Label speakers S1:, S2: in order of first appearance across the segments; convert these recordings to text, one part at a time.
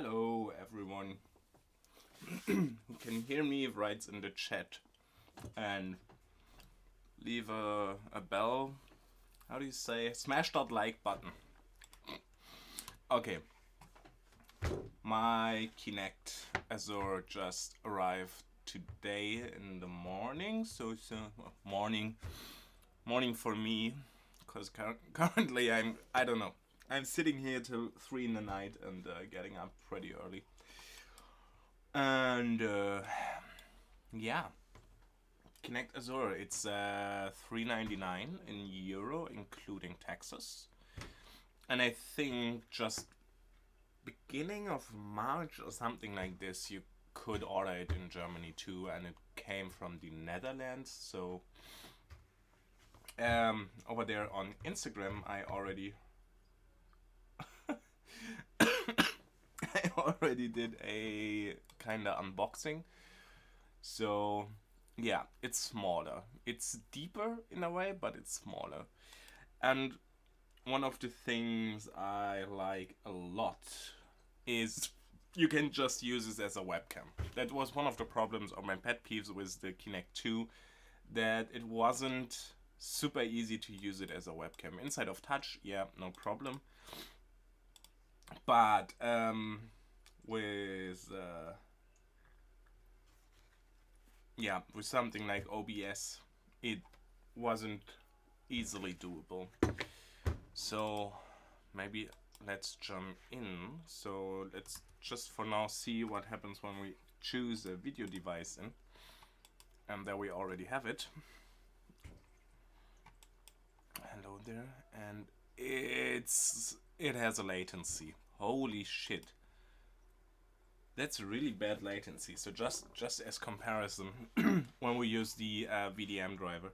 S1: Hello everyone who can hear me, writes in the chat and leave a bell. How do you say? Smash that like button. Okay. My Kinect Azure just arrived today in the morning, so it's morning for me, because currently I don't know. I'm sitting here till 3 in the night and getting up pretty early. And yeah, Kinect Azure, it's $3.99 in euro, including taxes. And I think just beginning of March or something like this, you could order it in Germany too, and it came from the Netherlands. So over there on Instagram, I already did a kind of unboxing. So yeah, it's smaller. It's deeper in a way, but it's smaller. And one of the things I like a lot is you can just use it as a webcam. That was one of the problems of my pet peeves with the Kinect 2, that it wasn't super easy to use it as a webcam. Inside of Touch, yeah, no problem. But with with something like OBS, it wasn't easily doable. So maybe let's jump in. So let's just for now see what happens when we choose a video device in. And there we already have it. Hello there. And it has a latency. Holy shit. That's really bad latency. So just as comparison, when we use the WDM driver,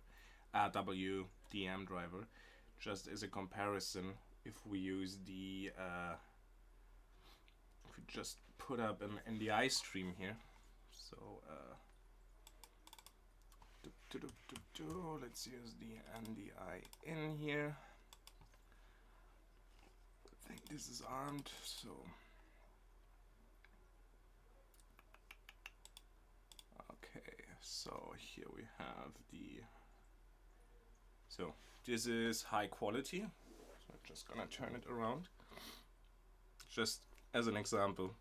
S1: just as a comparison, if we use the if we just put up an NDI stream here, so let's use the NDI in here. I think this is armed, so okay, so here we have the, so this is high quality, so I'm just gonna turn it around just as an example.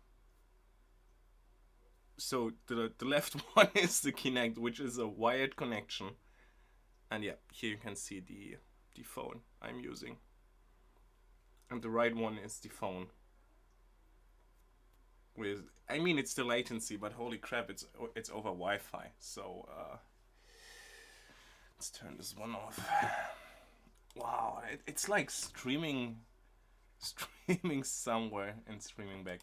S1: So the left one is the Kinect, which is a wired connection, and yeah, here you can see the phone I'm using, and the right one is the phone with, I mean, it's the latency, but holy crap, it's over Wi-Fi. So let's turn this one off. Wow, it's like streaming somewhere and streaming back.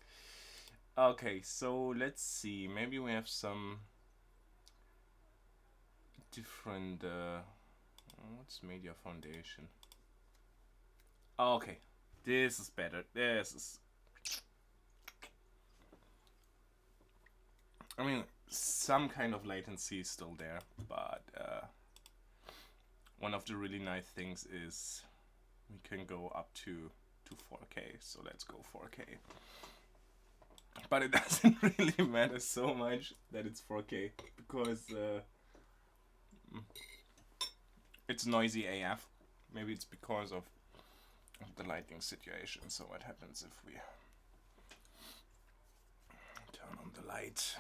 S1: Okay, so let's see. Maybe we have some different. What's Media Foundation? Okay, this is better. This is. I mean, some kind of latency is still there, but one of the really nice things is we can go up to 4K. So let's go 4K. But it doesn't really matter so much that it's 4K, because it's noisy AF. Maybe it's because of the lighting situation. So what happens if we turn on the light?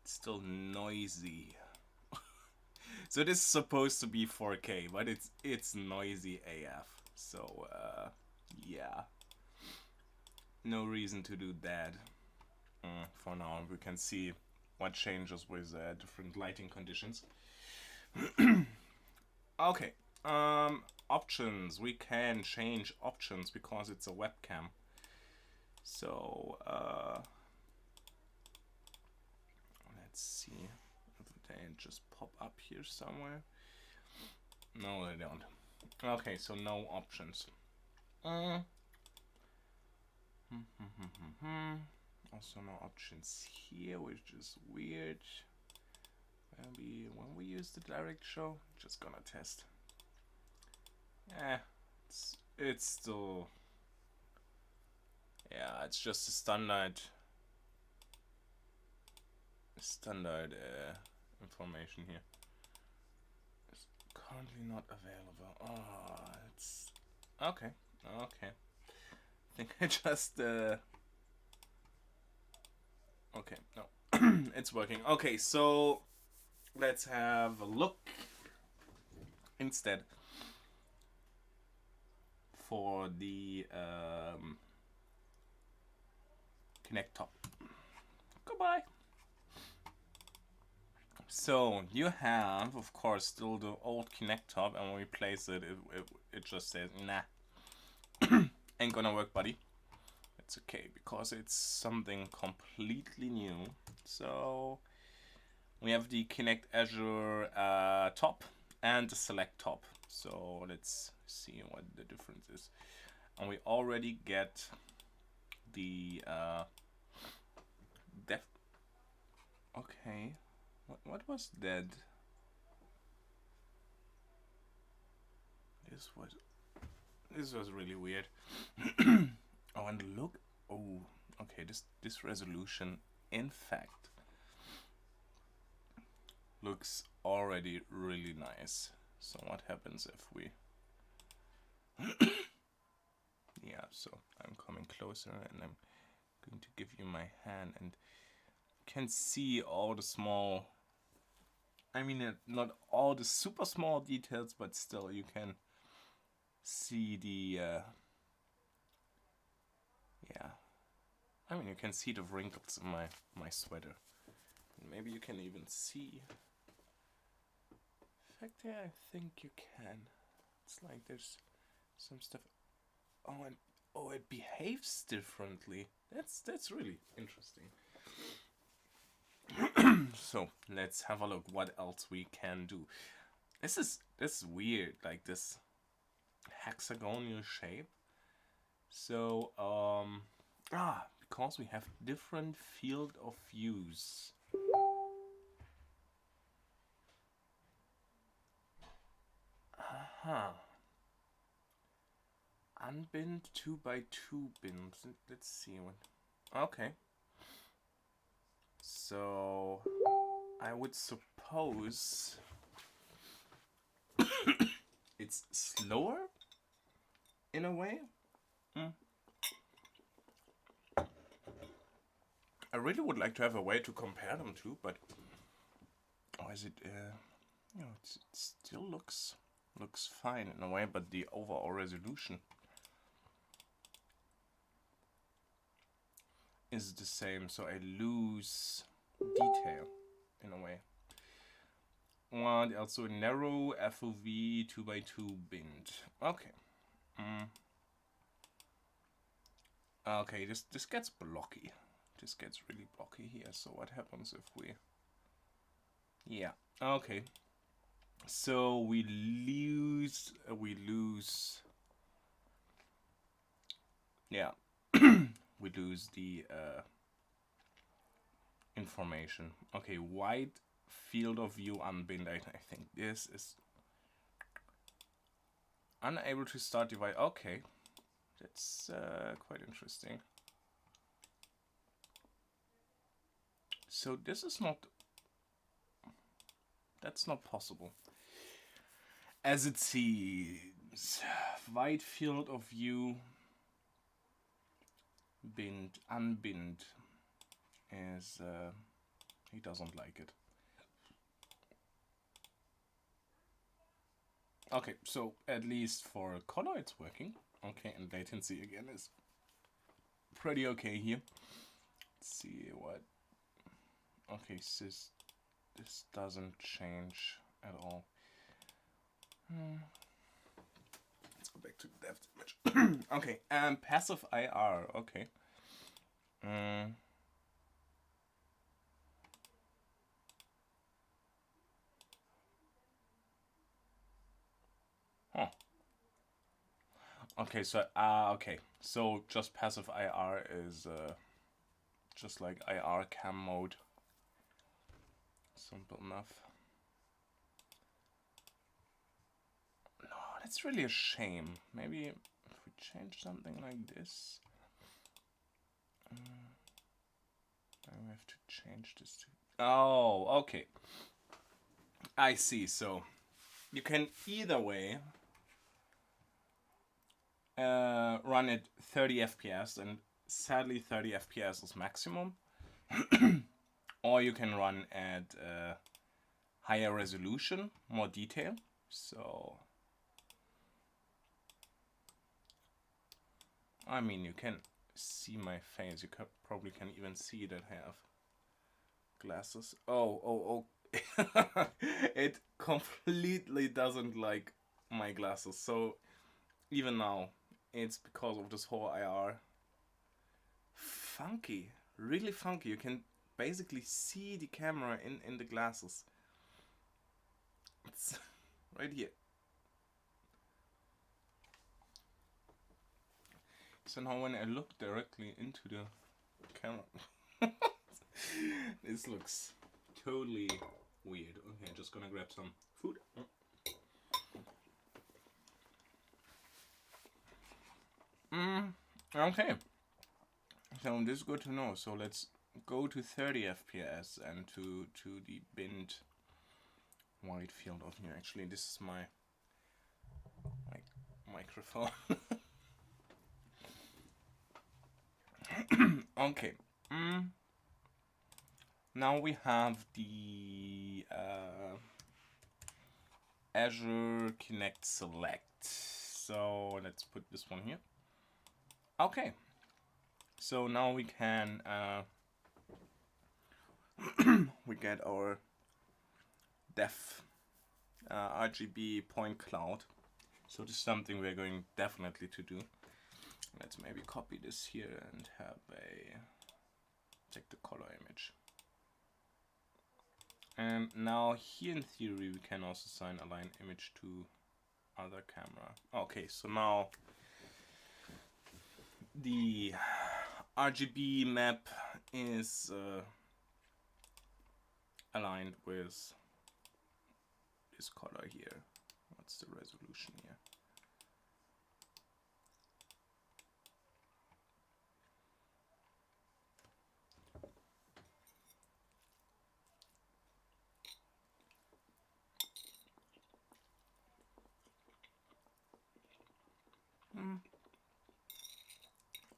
S1: It's still noisy. So this is supposed to be 4K, but it's noisy AF. So yeah, no reason to do that. For now, we can see what changes with different lighting conditions. Okay, options. We can change options because it's a webcam. So let's see if they just pop up here somewhere. No, they don't. Okay, so no options. Also no options here, which is weird. Maybe when we use the direct show, just gonna test. It's still Yeah, it's just a standard information here. It's currently not available. Oh, it's okay. Okay. I think I just okay, no. It's working. Okay, so let's have a look instead for the Kinect top. Goodbye. So you have, of course, still the old Kinect top, and when we place it, it just says, nah, ain't gonna work, buddy. It's okay, because it's something completely new. So we have the Kinect Azure top and the Select top. So let's see what the difference is. And we already get the depth. Okay, what was that? This was really weird. Oh, and look. Oh, okay. This resolution, in fact, looks already really nice. So what happens if we? Yeah. So I'm coming closer, and I'm going to give you my hand, and you can see all the small. I mean, not all the super small details, but still, you can see the. Yeah. I mean, you can see the wrinkles in my sweater. Maybe you can even see. In fact, yeah, I think you can. It's like there's some stuff. Oh, and oh, it behaves differently. That's really interesting. So let's have a look. What else we can do? This is weird. Like this hexagonal shape. So because we have different field of views. Huh. Unbind 2x2 bins. Let's see what. Okay. So I would suppose it's slower in a way. I really would like to have a way to compare them to, but or is it? You know, it still looks fine in a way, but the overall resolution is the same, so I lose detail in a way. And also narrow FOV 2x2 bind. Okay. Okay, this gets blocky. This gets really blocky here. So what happens if we? Yeah. Okay. So we lose. Yeah. We lose the information. Okay, wide field of view unbind. I think this is unable to start device. Okay, that's quite interesting. So this is not. That's not possible. As it seems, wide field of view unbind is he doesn't like it. Okay, so at least for color it's working. Okay, and latency again is pretty okay here. Let's see what. Okay, so this doesn't change at all. Let's go back to the depth image. Okay, and passive IR. Okay. Huh. Okay, so okay, so just passive IR is just like IR cam mode. Simple enough. No, that's really a shame. Maybe if we change something like this. I have to change this to... Oh, okay. I see. So you can either way run it 30 FPS, and sadly 30 FPS is maximum. Or you can run at higher resolution, more detail. So I mean, you can see my face. You probably can even see that I have glasses. Oh. It completely doesn't like my glasses. So even now, it's because of this whole IR. Funky, really funky. You can basically see the camera in the glasses. It's right here. So now when I look directly into the camera, this looks totally weird. Okay, just gonna grab some food. Okay. So this is good to know. So let's go to 30 FPS and to the binned wide field of view. Actually, this is my microphone. Okay. Now we have the Azure Kinect Select. So let's put this one here. Okay. So now we can we get our def RGB point cloud. So this is something we're going definitely to do. Let's maybe copy this here and have take the color image. And now here in theory we can also assign align image to other camera. Okay, so now the RGB map is aligned with this color here. What's the resolution here?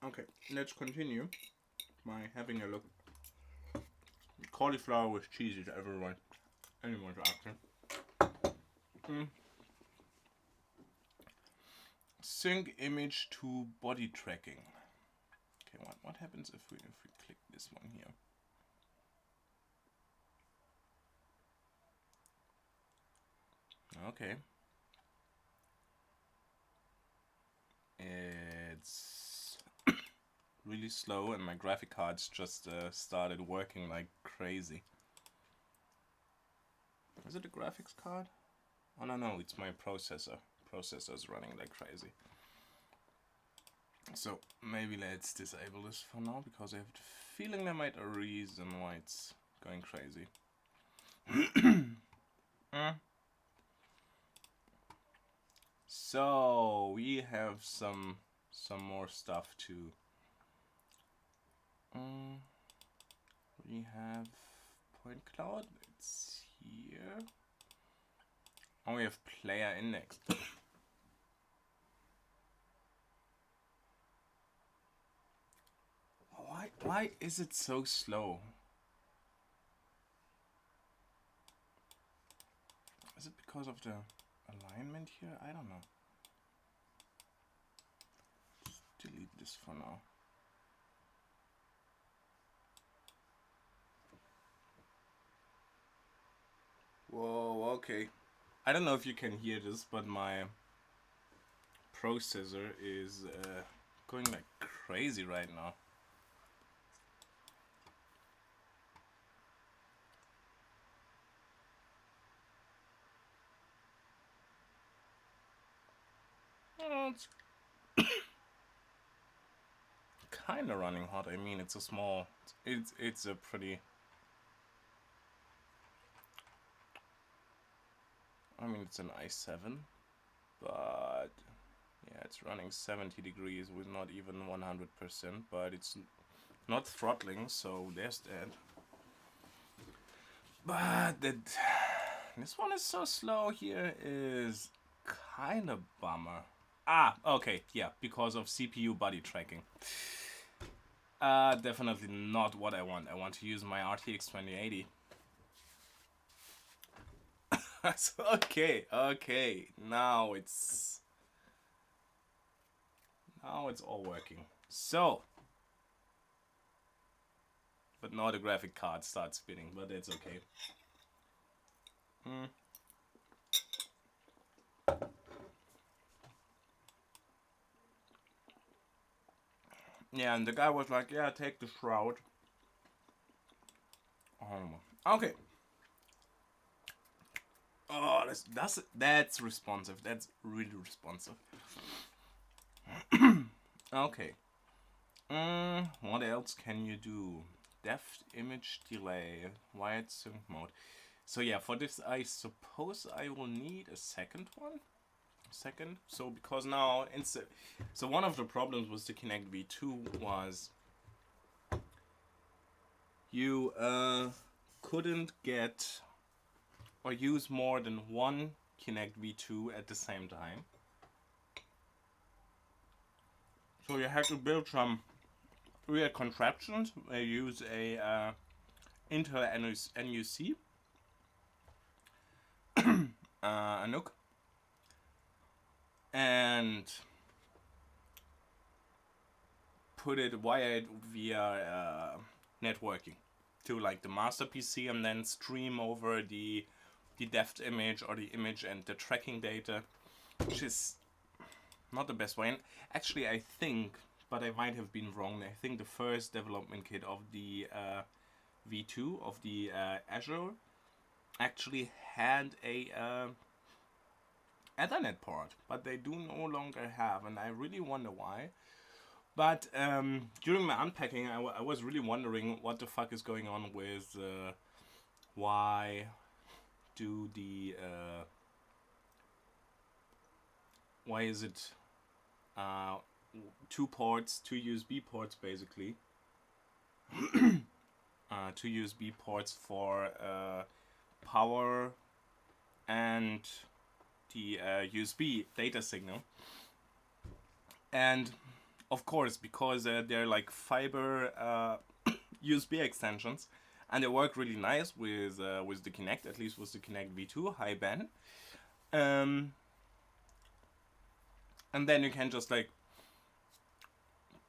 S1: Okay, let's continue by having a look. Cauliflower with cheese is anyone's option. Sync image to body tracking. Okay, what happens if we click this one here? Okay. It's really slow and my graphic cards just started working like crazy. Is it a graphics card? Oh no, it's my processor. Processor's running like crazy. So maybe let's disable this for now because I have the feeling there might be a reason why it's going crazy. So we have some more stuff to. We have point cloud. It's here. Oh, we have player index. Why is it so slow? Is it because of the alignment here? I don't know. Just delete this for now. Whoa, okay. I don't know if you can hear this, but my processor is going like crazy right now. It's kind of running hot. I mean, it's a small. It's a pretty. I mean, it's an i7, but yeah, it's running 70 degrees with not even 100%. But it's not throttling, so there's that. But this one is so slow here is kind of bummer. Ah, okay, yeah, because of CPU body tracking. Definitely not what I want. I want to use my RTX 2080. So, okay, now it's all working. So, but now the graphic card starts spinning, but that's okay. Yeah, and the guy was like, yeah, take the shroud. Okay. Oh, that's responsive. That's really responsive. Okay. What else can you do? Depth image delay, wired sync mode. So yeah, for this I suppose I will need a second one. So because now so one of the problems with the Kinect V2 was you couldn't get or use more than one Kinect V2 at the same time. So you had to build some weird contraptions. I use a Intel NUC, a NUC, and put it wired via networking to like the master PC, and then stream over the depth image or the image and the tracking data, which is not the best way. And actually, I think, but I might have been wrong. I think the first development kit of the V2 of the Azure actually had a Ethernet port, but they do no longer have, and I really wonder why. But during my unpacking, I was really wondering what the fuck is going on with why do the why is it two USB ports basically, two USB ports for power and the USB data signal. And of course, because they're like fiber USB extensions, and they work really nice with the Kinect, at least with the Kinect V2 high band. And then you can just like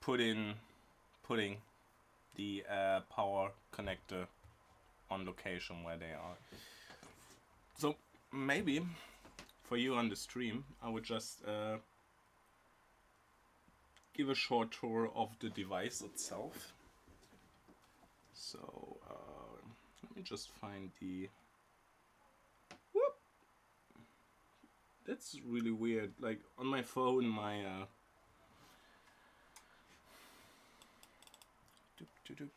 S1: putting the power connector on location where they are. So maybe for you on the stream, I would just give a short tour of the device itself. So let me just find the. Whoop! That's really weird. Like on my phone, my okay,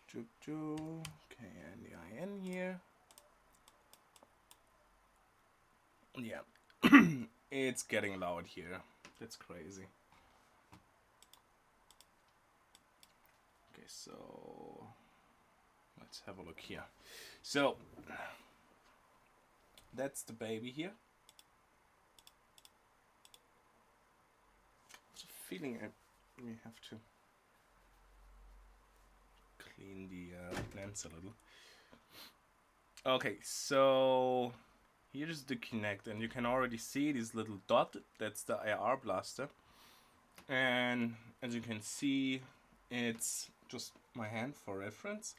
S1: and the IN here. Yeah, it's getting loud here. That's crazy. Okay, so let's have a look here. So that's the baby here. It's a feeling we have to clean the lens a little. Okay, so here's the Kinect, and you can already see this little dot. That's the IR blaster, and as you can see, it's just my hand for reference.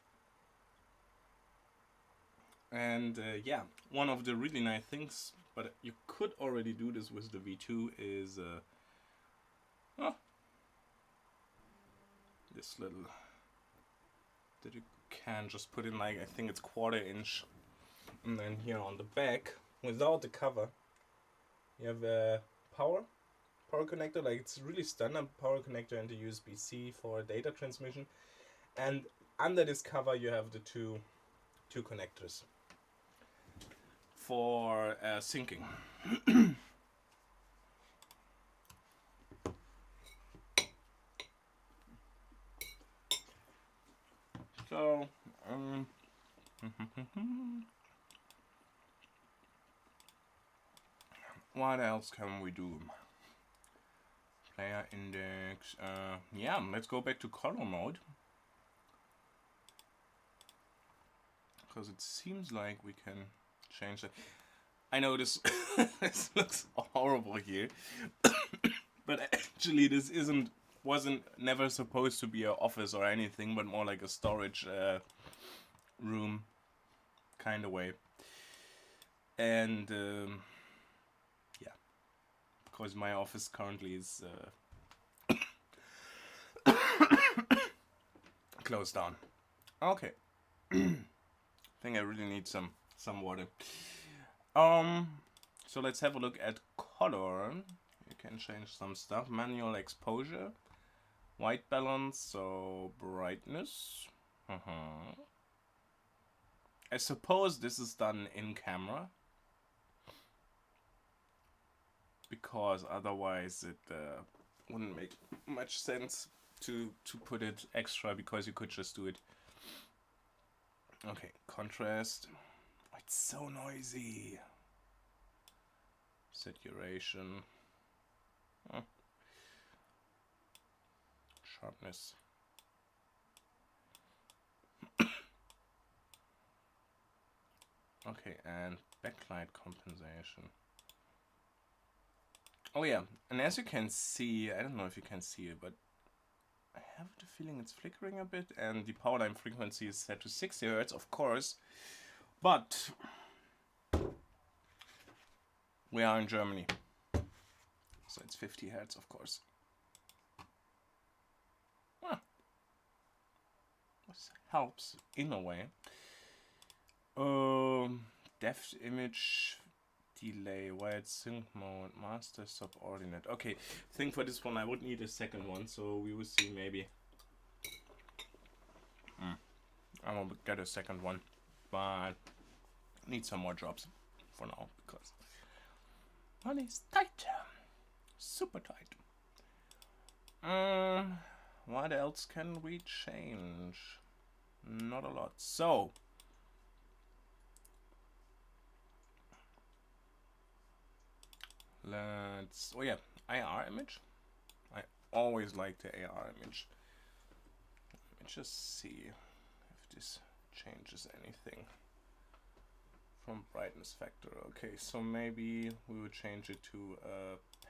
S1: And yeah, one of the really nice things, but you could already do this with the V2, is this little that you can just put in, like I think it's 1/4 inch, and then here on the back, without the cover, you have a power connector. Like it's really standard power connector and the USB-C for data transmission, and under this cover you have the two connectors for syncing. So, what else can we do? Player index. Yeah, let's go back to color mode. Because it seems like we can change it. I know this, this looks horrible here. But actually this wasn't never supposed to be an office or anything, but more like a storage room kind of way. And yeah, because my office currently is closed down. Okay. I think I really need some water. So let's have a look at color. You can change some stuff. Manual exposure, white balance, so brightness. I suppose this is done in camera, because otherwise it wouldn't make much sense to put it extra, because you could just do it. Okay, contrast. Oh, it's so noisy. Saturation. Sharpness. Okay, and backlight compensation. Oh yeah, and as you can see, I don't know if you can see it, but I have the feeling it's flickering a bit, and the power line frequency is set to 60 Hz, of course, but we are in Germany, so it's 50 Hz, of course. This helps in a way. Depth image delay, wide sync mode, master subordinate. Okay, I think for this one I would need a second one, so we will see maybe. I will get a second one, but need some more jobs for now, because money's tight, super tight. What else can we change? Not a lot. So let's, oh yeah, IR image. I always like the AR image. Let me just see if this changes anything from brightness factor. Okay, so maybe we will change it to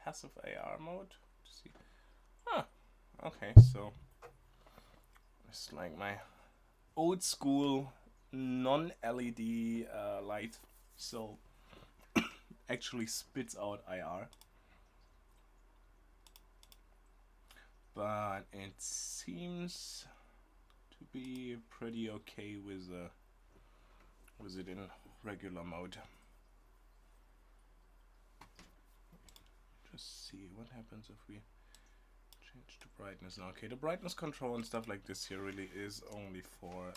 S1: passive AR mode to see. Okay, so it's like my old school non-LED light, so actually spits out IR, but it seems to be pretty okay with it in regular mode. Just see what happens if we change the brightness now. Okay, the brightness control and stuff like this here really is only for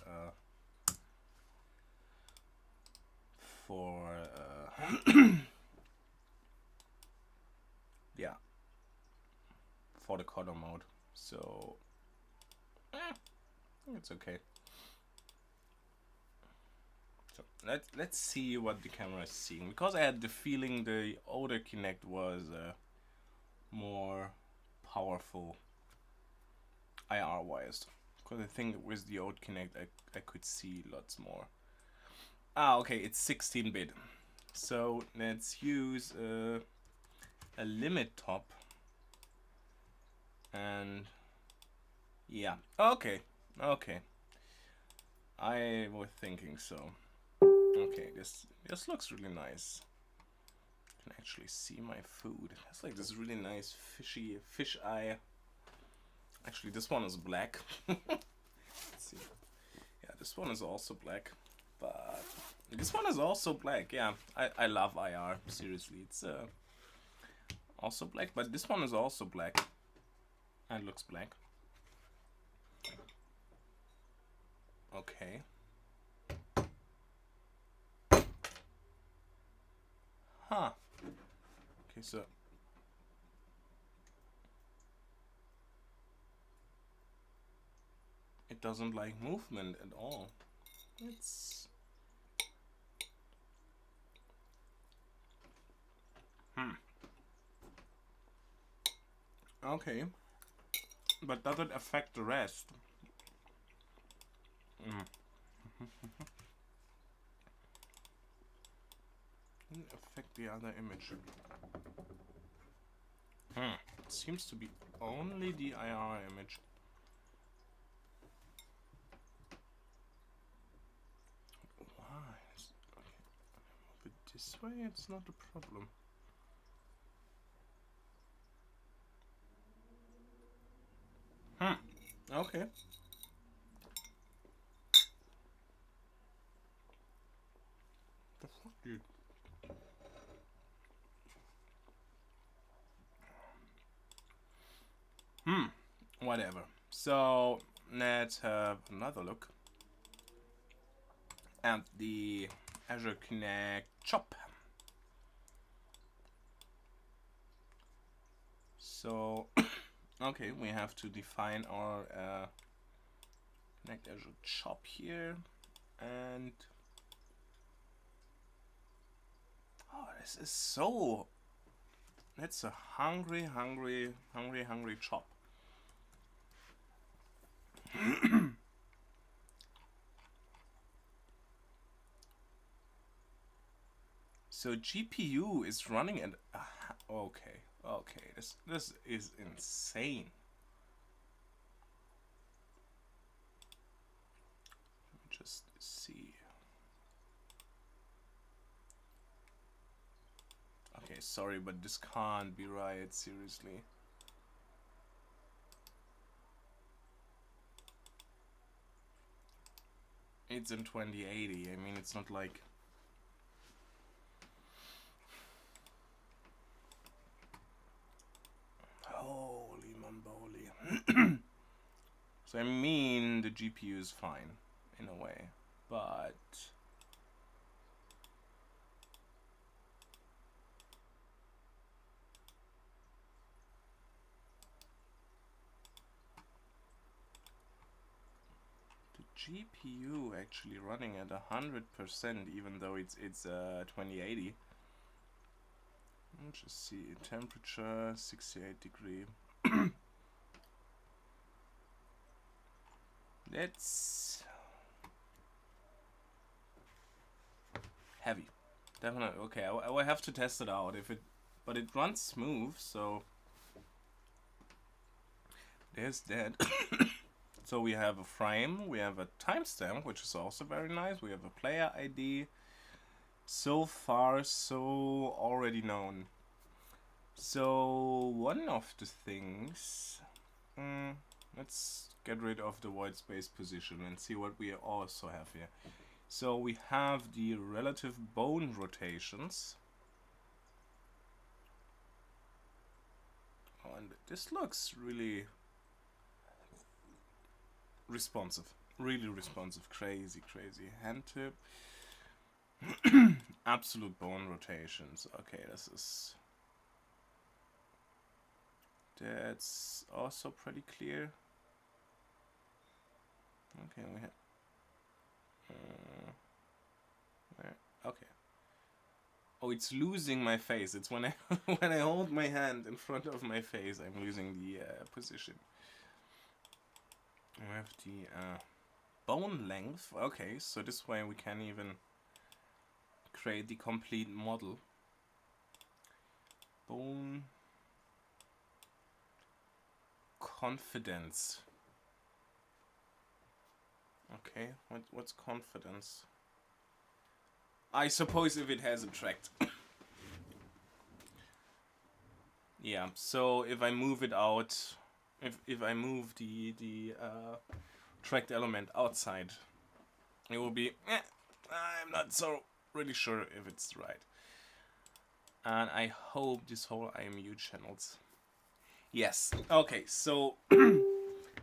S1: yeah, for the color mode, so it's okay. So let's see what the camera is seeing, because I had the feeling the older Kinect was more powerful IR wise, because I think with the old Kinect I could see lots more. Okay, it's 16-bit, so let's use a limit top, and yeah, okay, I was thinking so. Okay, this looks really nice. You can actually see my food. It's like this really nice fishy fish eye. Actually, this one is black. Let's see. Yeah, this one is also black, but this one is also black. Yeah, I love IR. Seriously, it's also black, but this one is also black and looks black. Okay. Huh. Okay, so It doesn't like movement at all. It's okay, but does it affect the rest? Didn't affect the other image. It seems to be only the IR image. Why? Okay, move it this way. It's not a problem. Okay. The fuck, dude? Whatever. So let's have another look at the Azure Kinect chop. So, okay, we have to define our Kinect Azure chop here, and oh, this is so. That's a hungry chop. So GPU is running at okay, this is insane. Let me just see. Okay, sorry, but this can't be right, seriously. It's in 2080. I mean, it's not like. Holy momboli. So I mean, the GPU is fine in a way, but the GPU actually running at 100%, even though it's 2080. Let's just see, temperature 68 degree. That's heavy, definitely. Okay, I will have to test it out but it runs smooth, so there's that. So we have a frame, we have a timestamp, which is also very nice. We have a player ID. So far, so already known. So one of the things, let's get rid of the white space position and see what we also have here. So we have the relative bone rotations. Oh, and this looks really responsive. Really responsive. Crazy hand tip. Absolute bone rotations. Okay, that's also pretty clear. Okay, we have okay. Oh, it's losing my face. It's when I when I hold my hand in front of my face, I'm losing the position. We have the bone length. Okay, so this way we can even create the complete model. Bone confidence. Okay, what's confidence? I suppose if it has a tract. Yeah, so if I move it out, if I move the tracked element outside, it will be, I'm not so really sure if it's right. And I hope this whole IMU channels. Yes, okay, so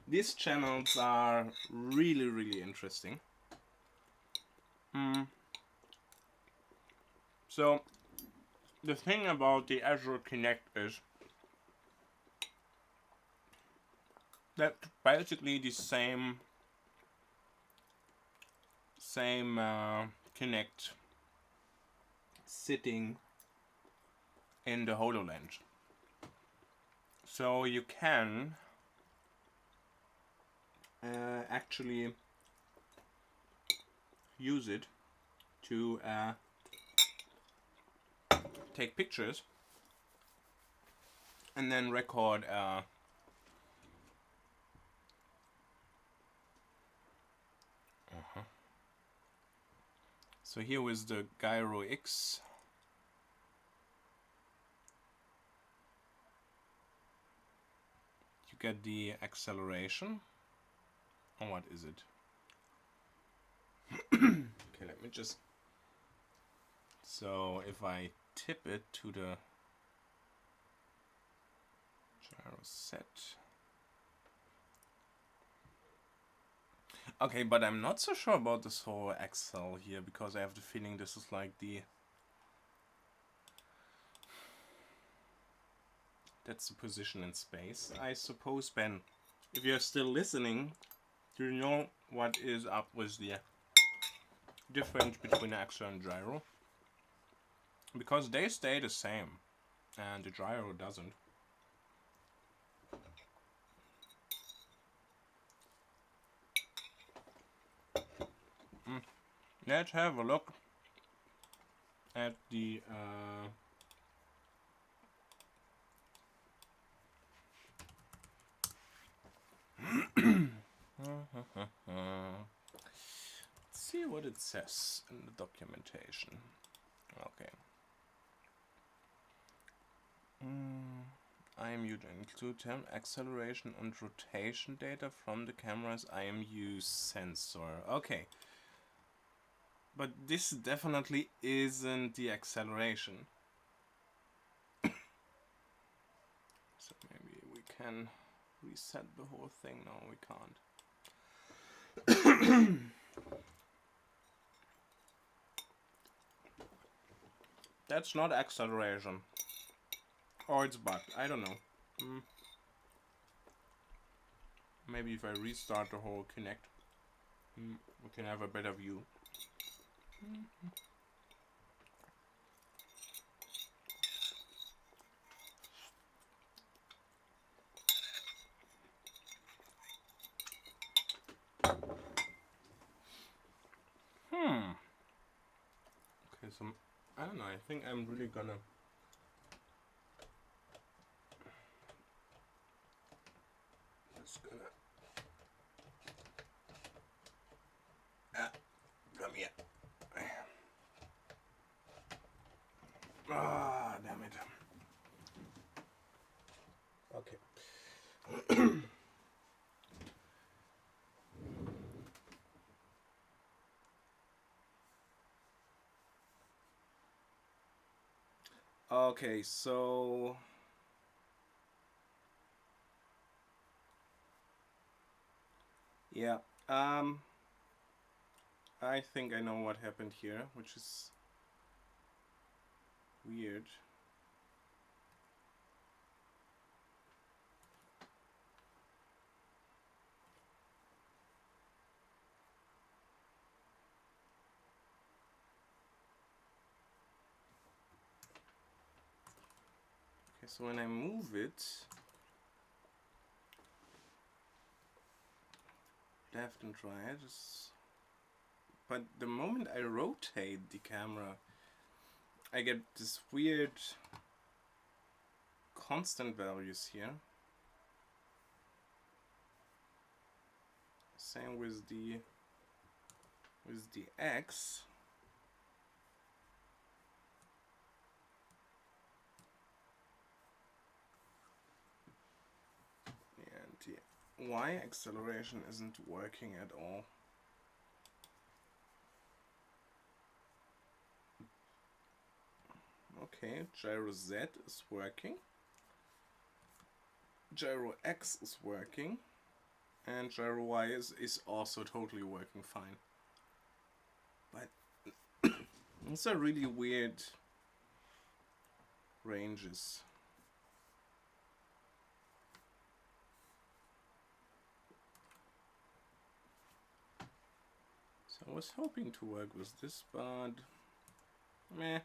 S1: these channels are really interesting. So the thing about the Azure Kinect is that basically the same same Kinect sitting in the HoloLens. So you can actually use it to take pictures and then record so here with the Gyro X, you get the acceleration. Oh, what is it? Okay, let me just... So if I tip it to the gyro set. Okay, but I'm not so sure about this whole Excel here, because I have the feeling this is like that's the position in space. I suppose, Ben, if you're still listening, do you know what is up with the difference between the Excel and gyro? Because they stay the same, and the gyro doesn't. Let's have a look at the let's see what it says in the documentation. Okay. IMU include acceleration and rotation data from the camera's IMU sensor. Okay. But this definitely isn't the acceleration. So maybe we can reset the whole thing. No, we can't. That's not acceleration. Or it's bugged. I don't know. Maybe if I restart the whole Kinect, we can have a better view. Okay, so I don't know. I think I'm really gonna. Just gonna. Come here. Ah, damn it. Okay. Okay, so yeah, I think I know what happened here, which is weird. Okay, so when I move it left and right, but the moment I rotate the camera, I get this weird constant values here. Same with the X. And the Y acceleration isn't working at all. Okay, gyro Z is working. Gyro X is working. And gyro Y is also totally working fine. But these are really weird ranges. So I was hoping to work with this, but meh.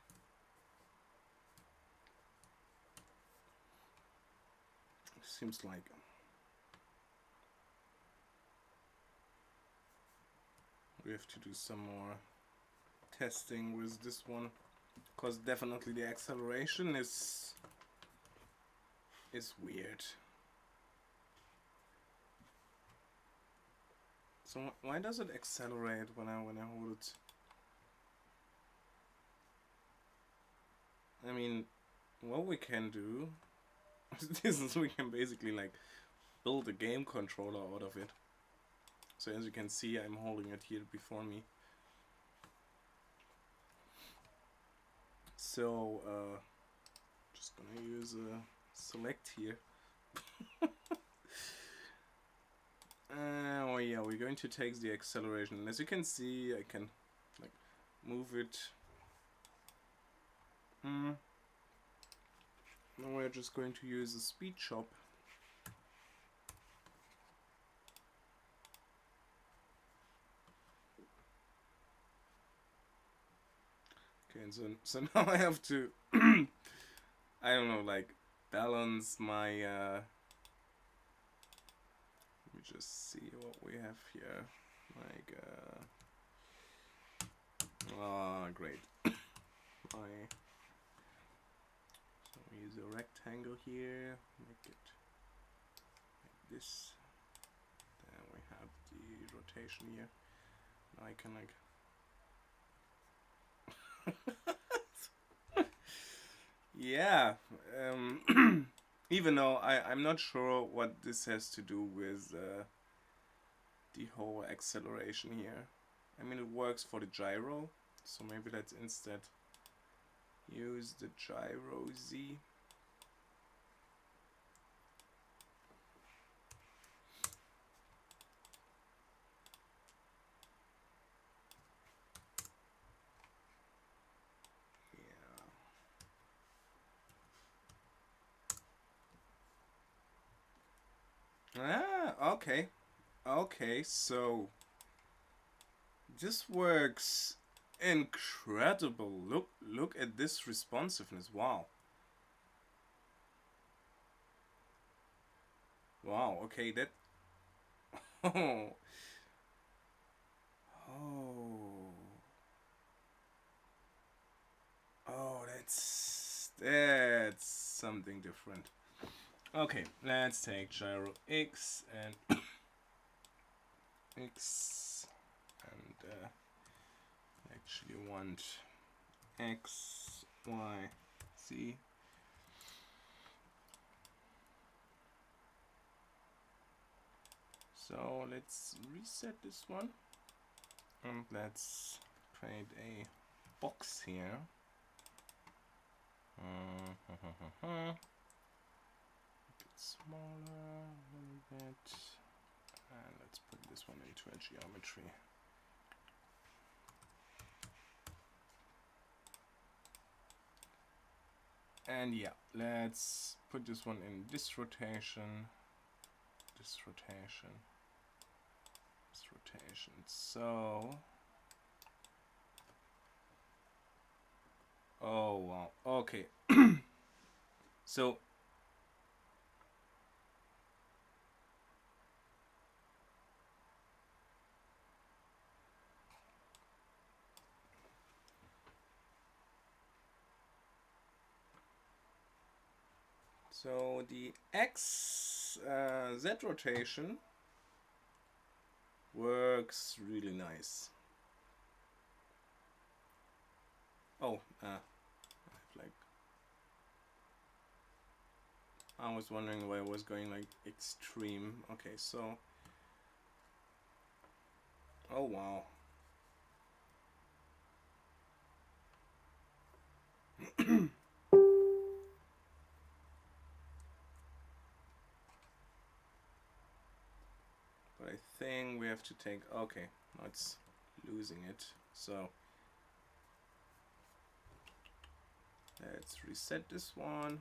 S1: Seems like we have to do some more testing with this one, because definitely the acceleration is weird. So why does it accelerate when I hold it? I mean, what we can do is we can basically like build a game controller out of it. So as you can see, I'm holding it here before me. So just gonna use a select here. Oh yeah, we're going to take the acceleration. As you can see, I can like move it. Now we're just going to use a speed chop. Okay, and so now I have to I don't know, like balance my let me just see what we have here. Like great. So we use a rectangle here, make it like this. Then we have the rotation here. Now I can like yeah, even though I'm not sure what this has to do with the whole acceleration here. I mean, it works for the gyro, so maybe let's instead use the gyro Z. Yeah. Okay. Okay, so this works incredible. Look at this responsiveness. Wow. Wow, okay, that oh. Oh. Oh, that's something different. Okay, let's take gyro X and X and actually want X, Y, Z. So let's reset this one and let's create a box here. Make it smaller a little bit, and let's put this one into a geometry. And yeah, let's put this one in this rotation, this rotation, this rotation. So, oh wow, okay. So the X Z rotation works really nice. Oh, like I was wondering why I was going like extreme. Okay, so oh wow. But I think we have to take, okay, now it's losing it. So let's reset this one.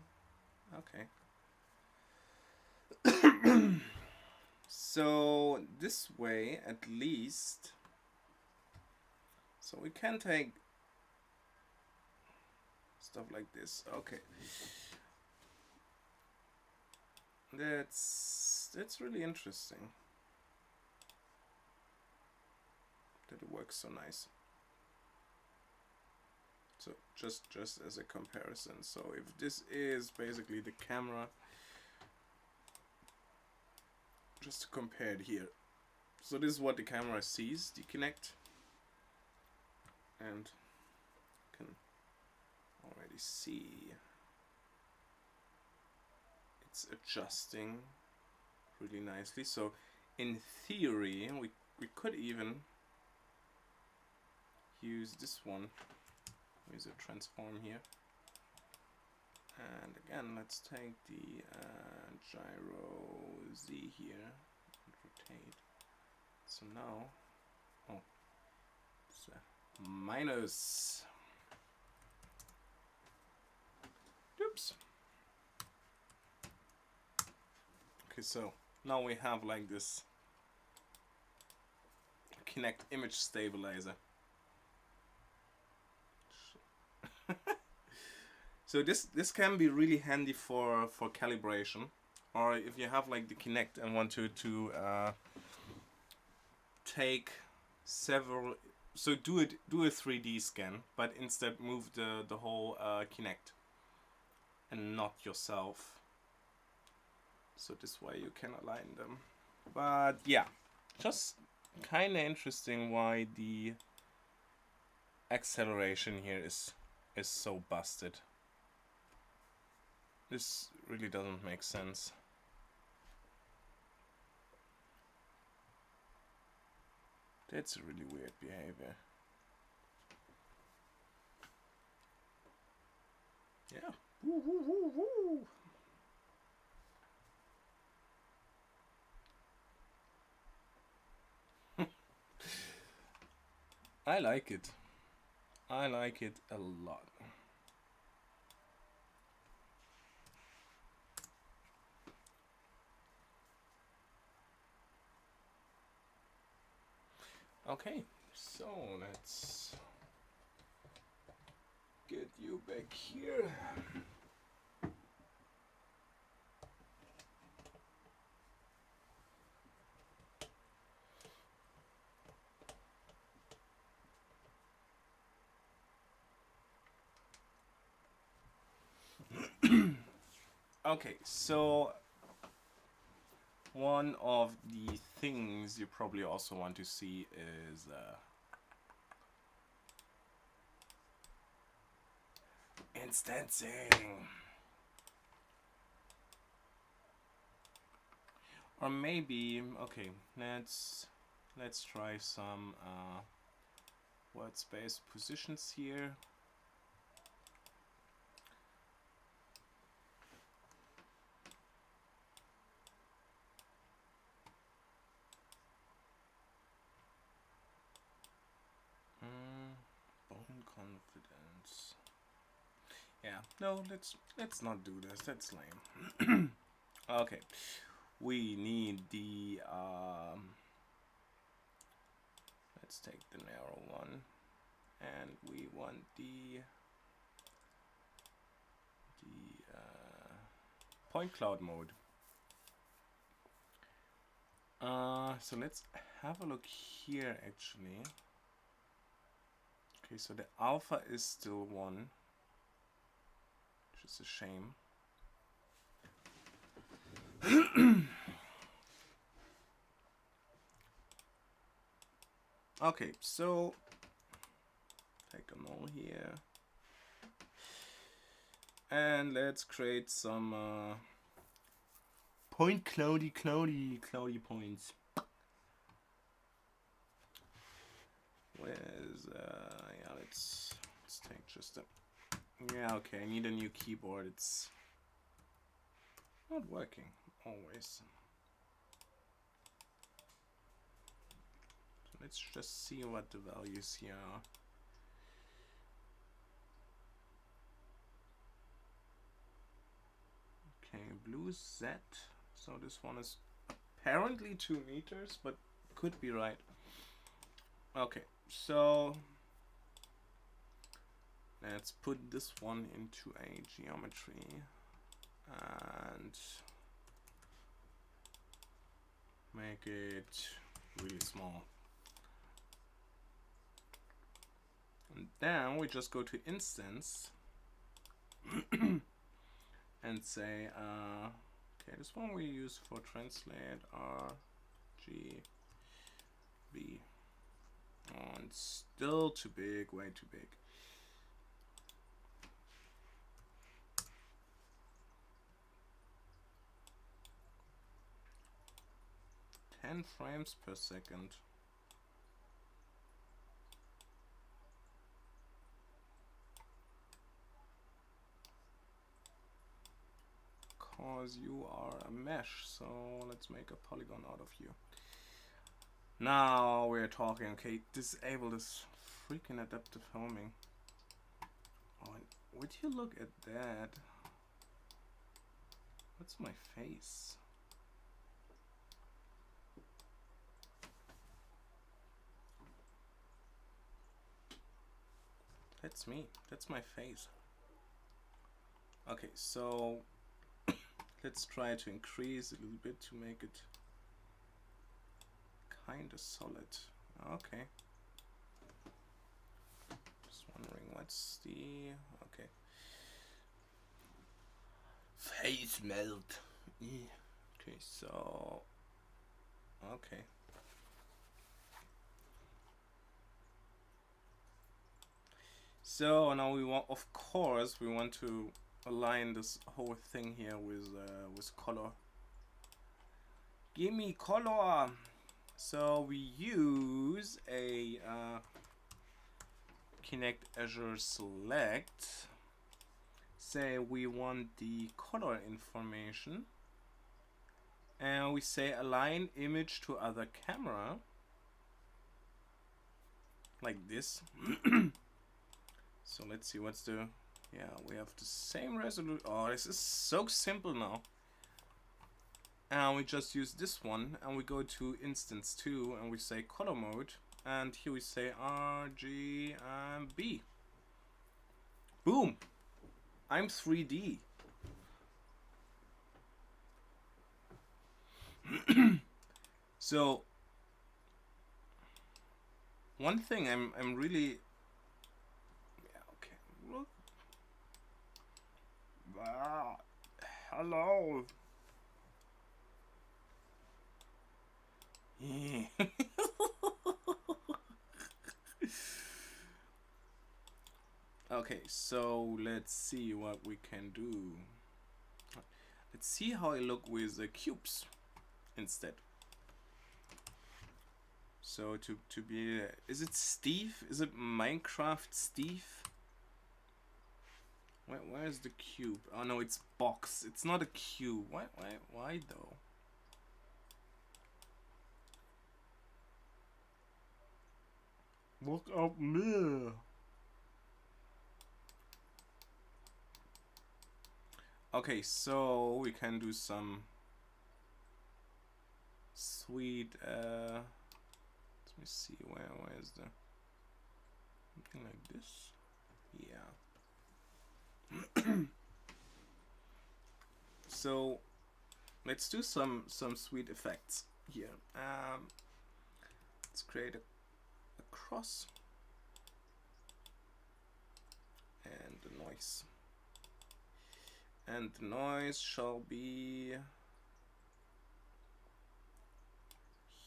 S1: Okay. So this way, at least, So we can take stuff like this. Okay. That's really interesting that it works so nice. So just as a comparison, so if this is basically the camera, just to compare it here. So this is what the camera sees, the Kinect, and you can already see it's adjusting really nicely. So in theory, we could even use this one. Use a transform here. And again, let's take the gyro Z here and rotate. So now, oh, it's a minus. Oops. Okay, so now we have like this Kinect image stabilizer. So this can be really handy for calibration, or if you have like the Kinect and want to take several, so do a 3D scan, but instead move the whole Kinect and not yourself. So this way you can align them. But yeah, just kind of interesting why the acceleration here is so busted. This really doesn't make sense. That's a really weird behavior. Yeah. Woo, woo, woo, woo. I like it. I like it a lot. Okay, so let's get you back here. Okay, so one of the things you probably also want to see is instancing. Or maybe, okay, let's try some word space positions here. Bone confidence. Yeah, no, let's not do this. That's lame. Okay, we need the let's take the narrow one, and we want the point cloud mode. So let's have a look here actually. Okay, so the alpha is still 1, which is a shame. Okay, so take a null here. And let's create some point cloudy points. Where's yeah, let's take just a, yeah, okay, I need a new keyboard. It's not working always. So let's just see what the values here are. Okay, blue Z. So this one is apparently 2 meters, but could be right. Okay, so Let's put this one into a geometry and make it really small. And then we just go to instance and say, okay, this one we use for translate RGB. Oh, it's still too big, way too big. Ten frames per second. Cause you are a mesh, so let's make a polygon out of you. Now we're talking. Okay, disable this freaking adaptive homing. Oh, would you look at that? What's my face? That's me. That's my face. Okay, so let's try to increase a little bit to make it kind of solid. Okay. Just wondering what's the... Okay. Face melt. Okay, so... Okay. So now we want, of course, we want to align this whole thing here with color. Give me color. So we use a Kinect Azure Select. Say we want the color information, and we say align image to other camera, like this. So let's see what's the... Yeah, we have the same resolution. Oh, this is so simple now. And we just use this one, and we go to instance 2, and we say color mode, and here we say RGB. Boom! I'm 3D. So one thing I'm really... Yeah, okay. Look. Ah, hello. Yeah. Okay, so let's see what we can do. Let's see how I look with the cubes instead. So to be... is it Steve? Is it Minecraft Steve? Where is the cube? Oh no, it's box. It's not a cube. Why though? Look up me. Okay, so we can do some sweet let me see, where is the... something like this? Yeah. So let's do some sweet effects here. Let's create a cross and the noise. And the noise shall be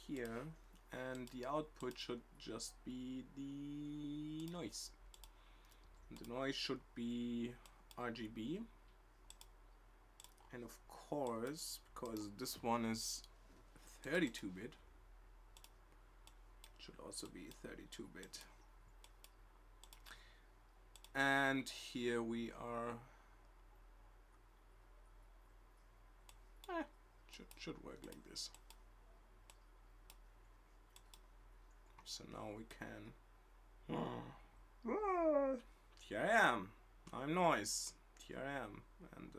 S1: here, and the output should just be the noise. And the noise should be RGB. And of course, because this one is 32-bit, should also be 32-bit. And here we are... should work like this. So now we can... here I am. I'm noise. Here I am. And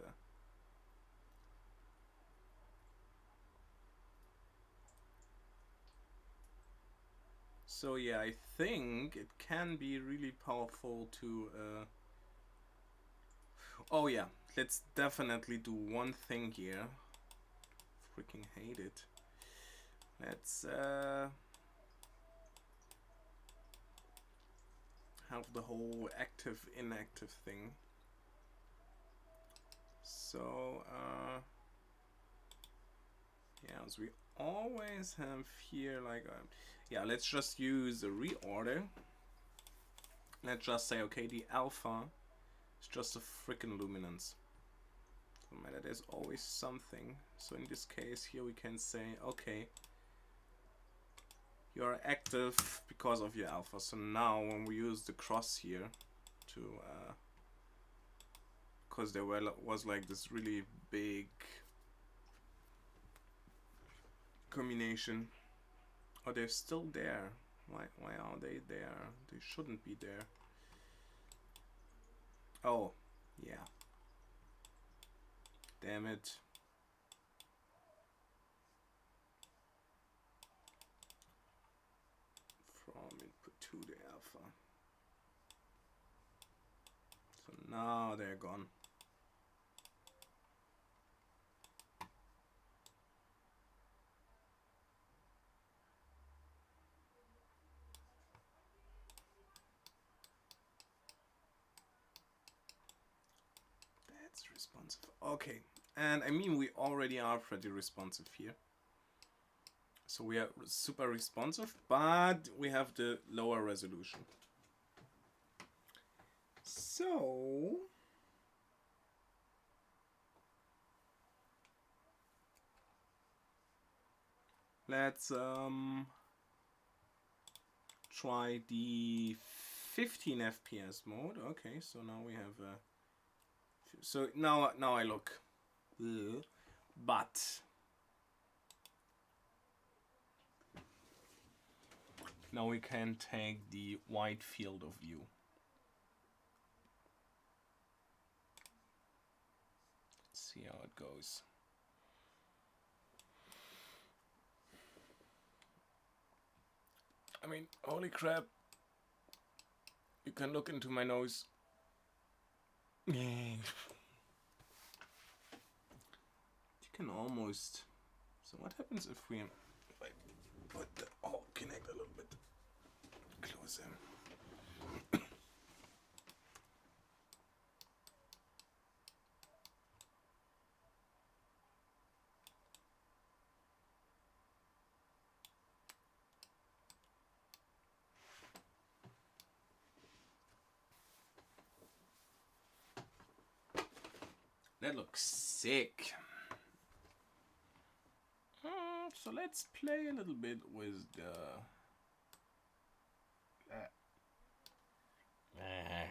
S1: so yeah, I think it can be really powerful to Oh yeah, let's definitely do one thing here. Freaking hate it. Let's have the whole active inactive thing. So yeah, as we always have here, like yeah, let's just use a reorder. Let's just say, okay, the alpha is just a freaking luminance. So there's always something. So in this case here we can say, okay, you're active because of your alpha. So now when we use the cross here to because there was like this really big combination. Oh, they're still there. Why are they there? They shouldn't be there. Oh, yeah. Damn it. From input to the alpha. So now they're gone. That's responsive. Okay. And I mean, we already are pretty responsive here. So we are super responsive, but we have the lower resolution. So let's try the 15 FPS mode. Okay, so now we have so now I look, but now we can take the wide field of view. Let's see how it goes. I mean, holy crap. You can look into my nose. You can almost. So what happens if we like put the Kinect a little bit closer? That looks sick. So let's play a little bit with the yeah.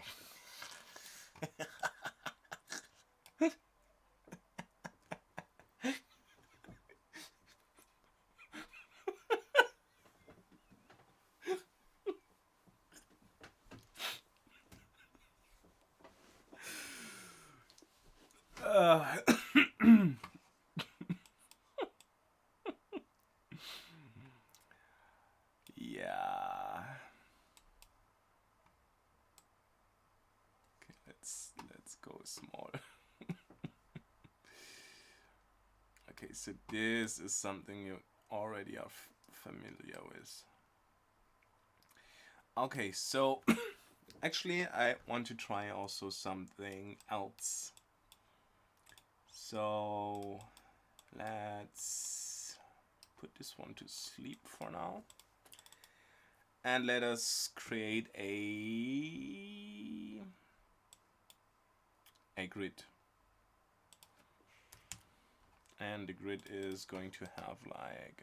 S1: Okay, let's go small. Okay, so this is something you already are familiar with. Okay, so actually I want to try also something else. So let's put this one to sleep for now. And let us create a grid. And the grid is going to have like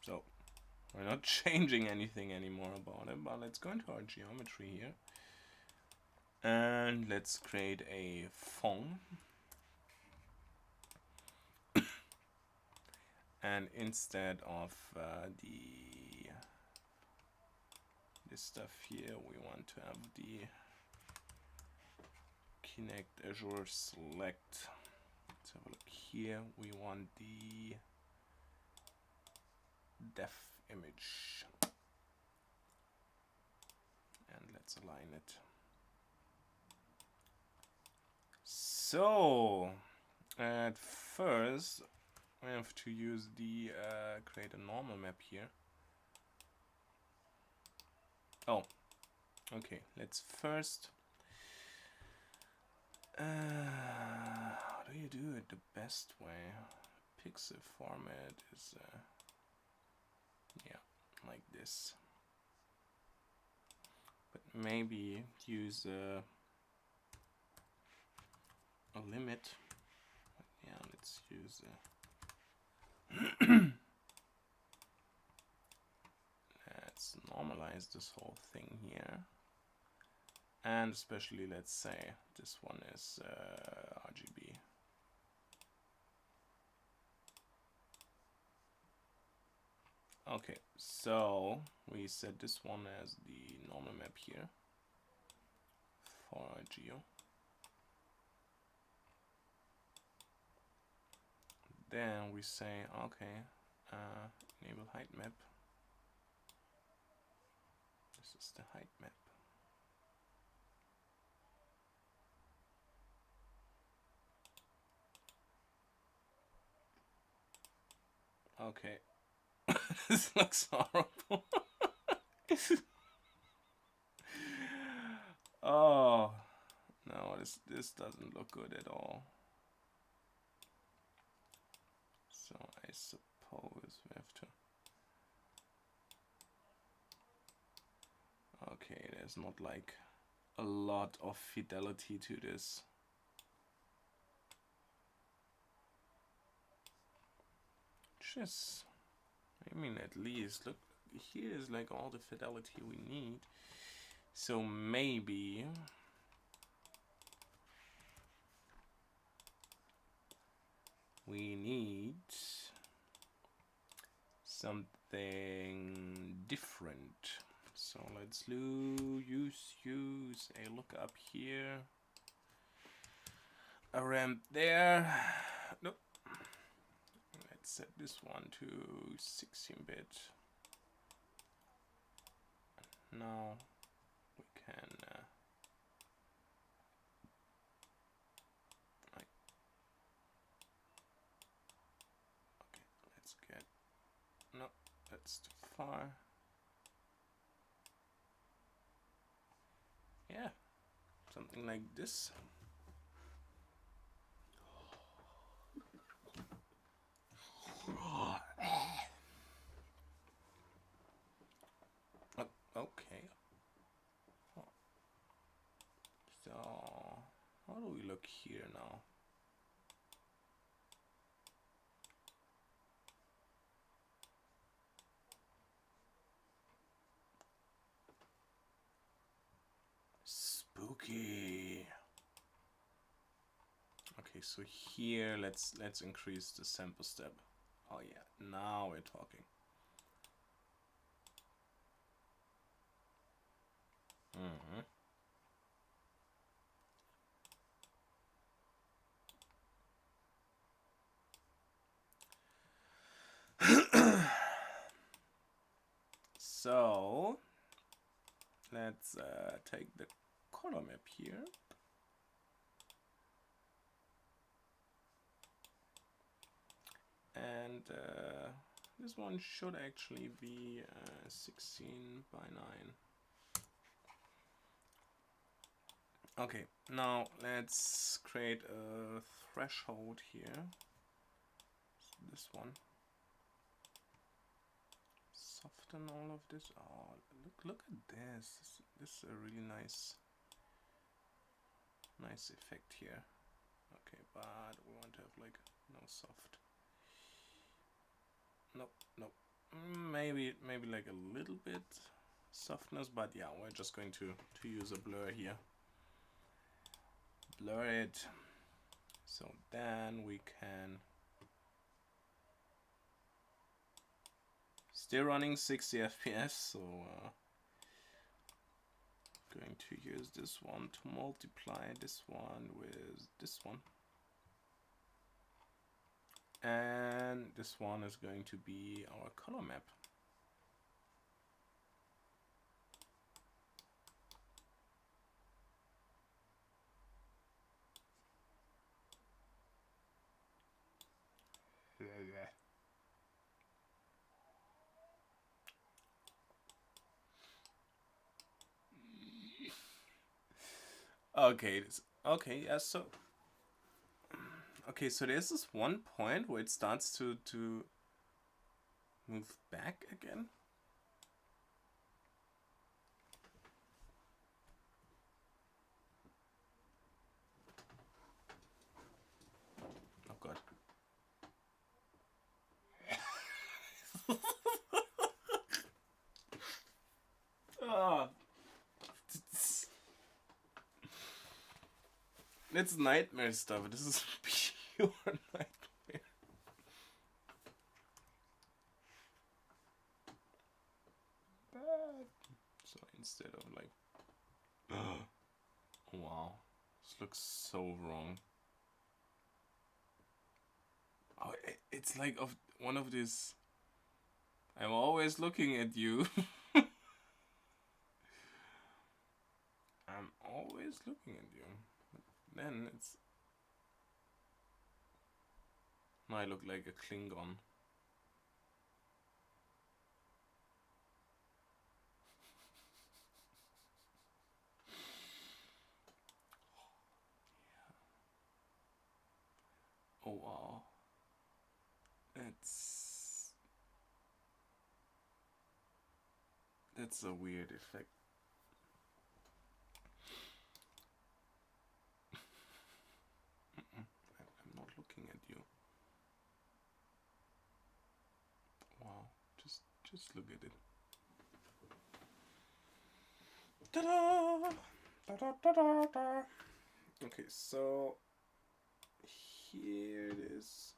S1: so we're not changing anything anymore about it, but let's go into our geometry here and let's create a phone. And instead of this stuff here, we want to have the Kinect Azure select. Let's have a look here. We want the def image. And let's align it. So, at first, I have to use the create a normal map here. Oh, okay. Let's first. How do you do it the best way? Pixel format is yeah, like this. But maybe use a limit. Yeah, let's use let's normalize this whole thing here. And especially, let's say this one is RGB. Okay, so we set this one as the normal map here for geo. Then we say, okay, enable height map. This is the height map. Okay, this looks horrible. Oh no, this doesn't look good at all. So I suppose we have to. Okay, there's not like a lot of fidelity to this. Just, I mean, at least look, here is like all the fidelity we need. So maybe we need something different. So let's use a lookup here, a ramp there. Nope. Let's set this one to 16-bit. Now we can okay, let's get, no, that's too far. Yeah, something like this. Okay. So how do we look here now? Spooky. Okay, so here let's increase the sample step. Oh yeah, now we're talking. So let's take the color map here. And this one should actually be 16 by 9. Okay, now let's create a threshold here. This one. Soften all of this. Oh, look at this. This is a really nice effect here. Okay, but we want to have like no soft. Nope. Maybe like a little bit softness, but yeah, we're just going to use a blur here. Blur it. So then we can still running 60 FPS, so going to use this one to multiply this one with this one. And this one is going to be our color map. Okay, okay, yeah, so okay, so there's this one point where it starts to move back again. Oh god. Ah, it's nightmare stuff. This is pure nightmare. Bad. So instead of like, wow, this looks so wrong. Oh, it's like of one of these. I'm always looking at you. I'm always looking at you. Then it's. Now I look like a Klingon. Oh wow. That's a weird effect. I'm not looking at you. Wow. Just look at it. Ta-da! Da-da-da-da-da. Okay, so here it is.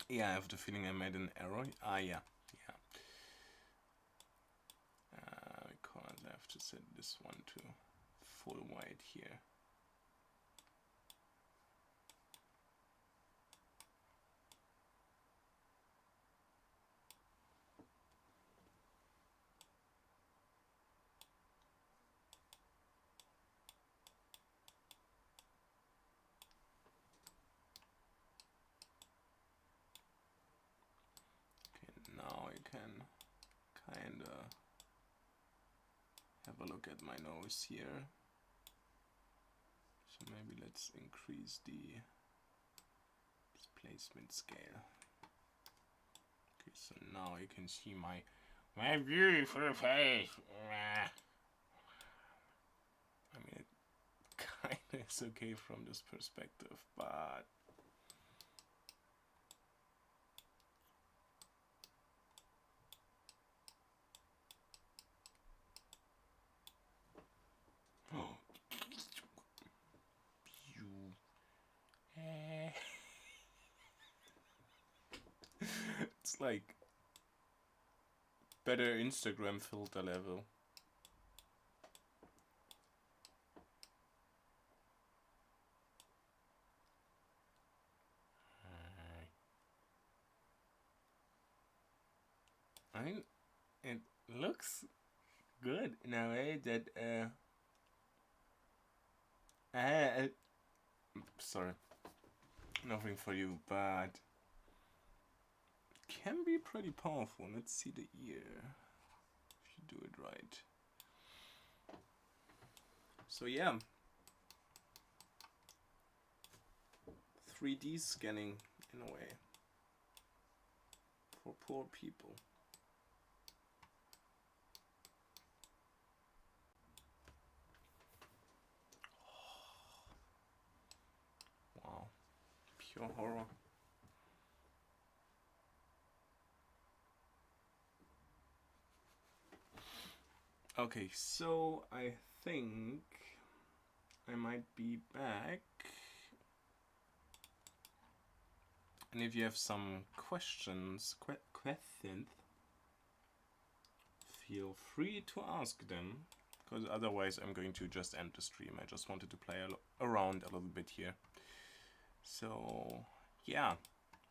S1: Yeah, I have the feeling I made an error. Ah, yeah. Because I have to set this one to full white here. Okay, now I can kinda have a look at my nose here. So maybe let's increase the displacement scale. Okay, so now you can see my beautiful face. I mean, it kinda is okay from this perspective, but you. It's like better Instagram filter level. I mean, it looks good in a way that sorry, nothing for you, but can be pretty powerful. Let's see the ear if you do it right. So yeah, 3D scanning in a way for poor people. Wow, pure horror. Okay, so I think I might be back. And if you have some questions, feel free to ask them, because otherwise I'm going to just end the stream. I just wanted to play around a little bit here. So yeah,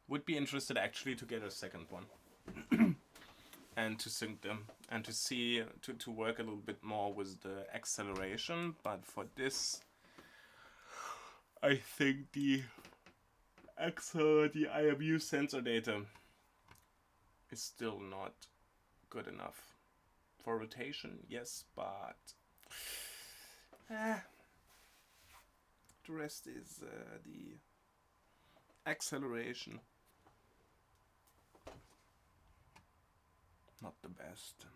S1: would be interested actually to get a second one. And to sync them and to see to work a little bit more with the acceleration, but for this I think the IMU sensor data is still not good enough. for rotation, yes, but the rest is the acceleration. Not the best.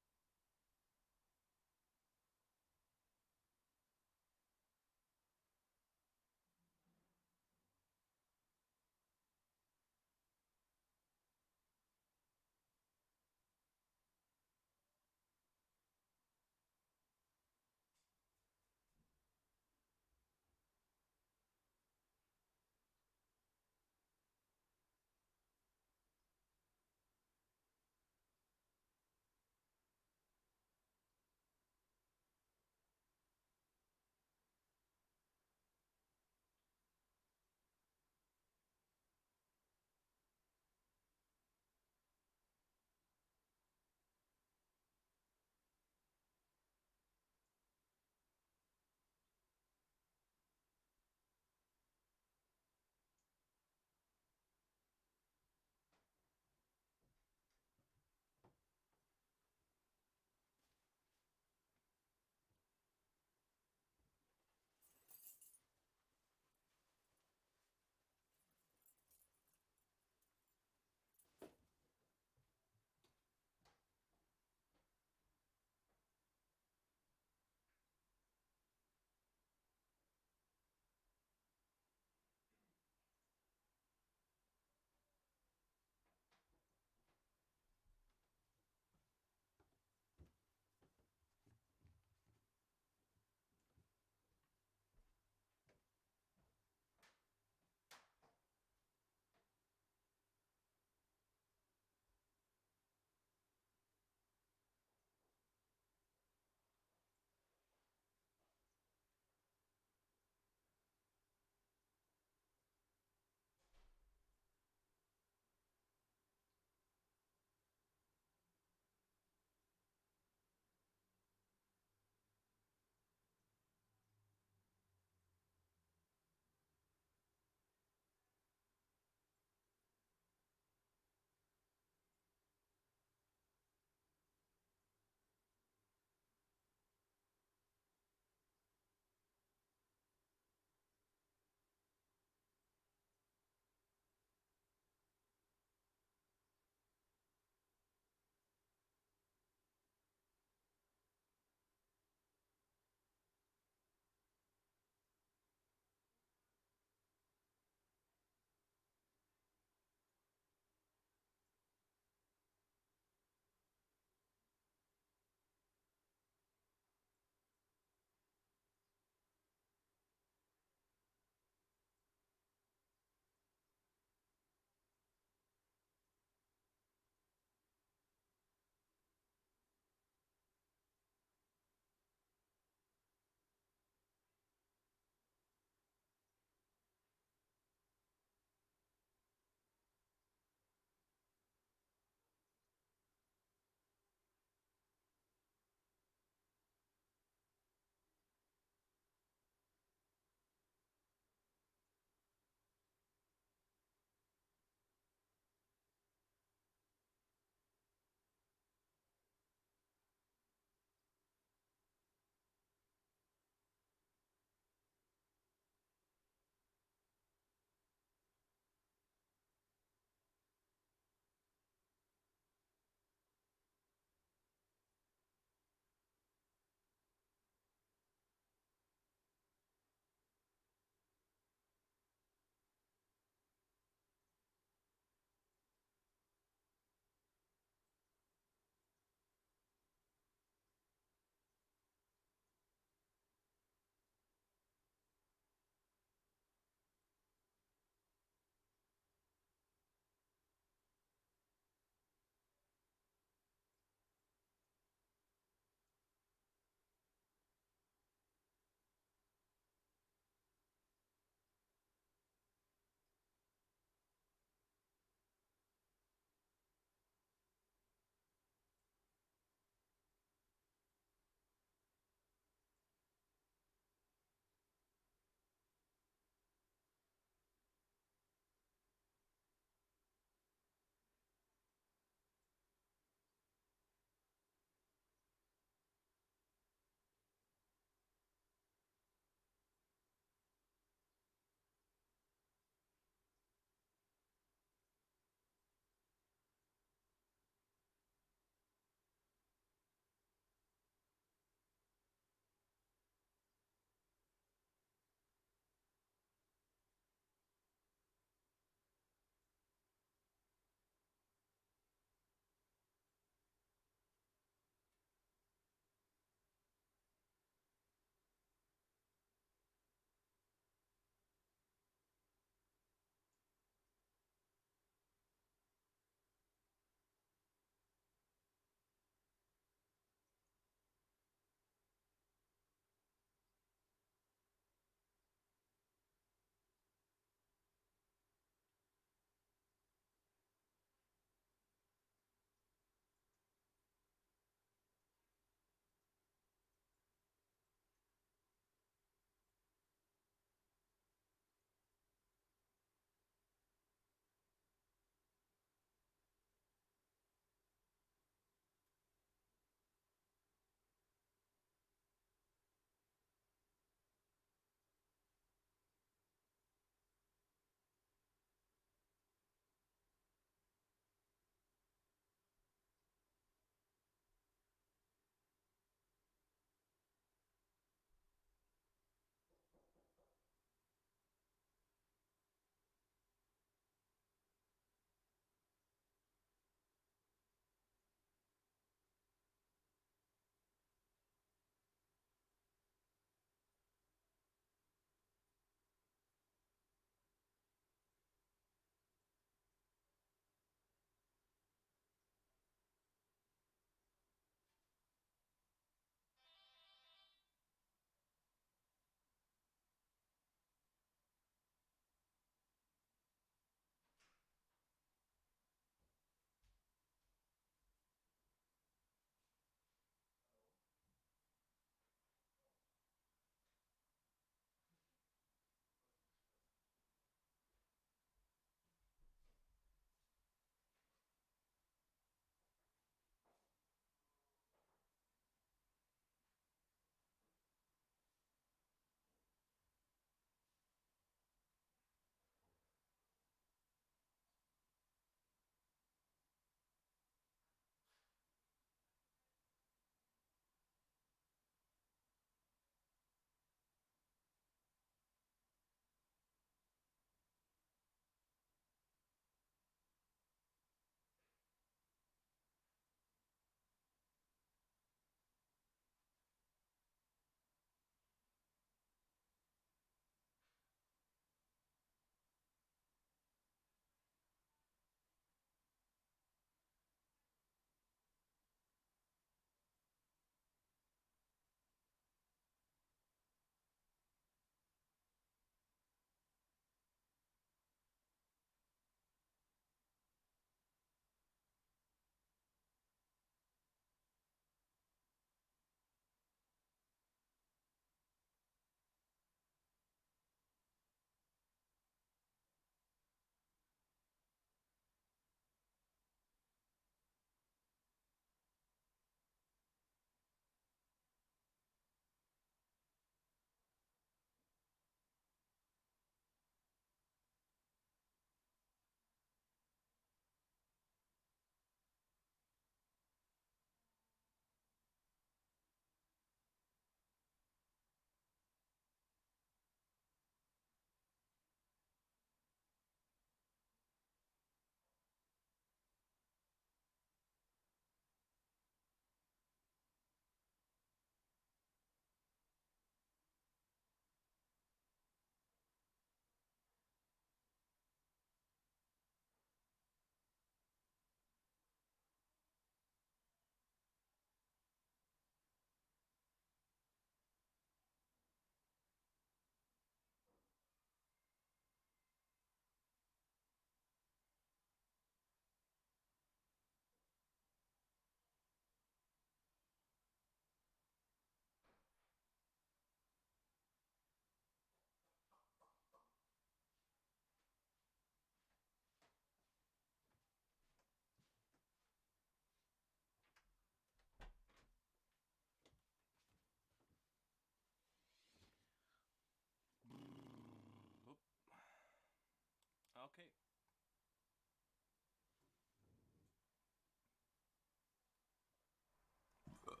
S1: Okay.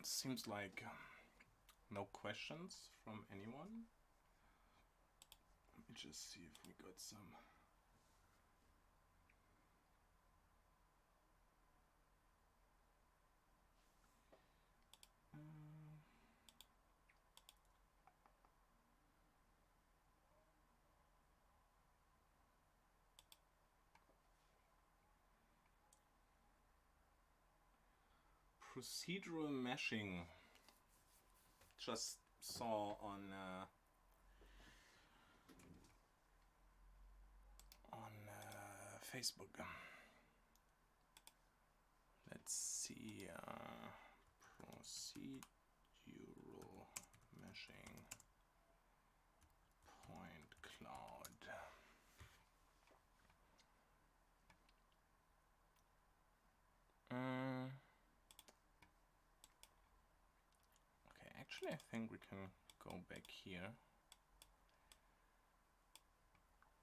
S1: Seems like no questions from anyone. Let me just see if we got some. Procedural meshing. Just saw on Facebook. Let's see. Procedural meshing. Point cloud. Okay, actually I think we can go back here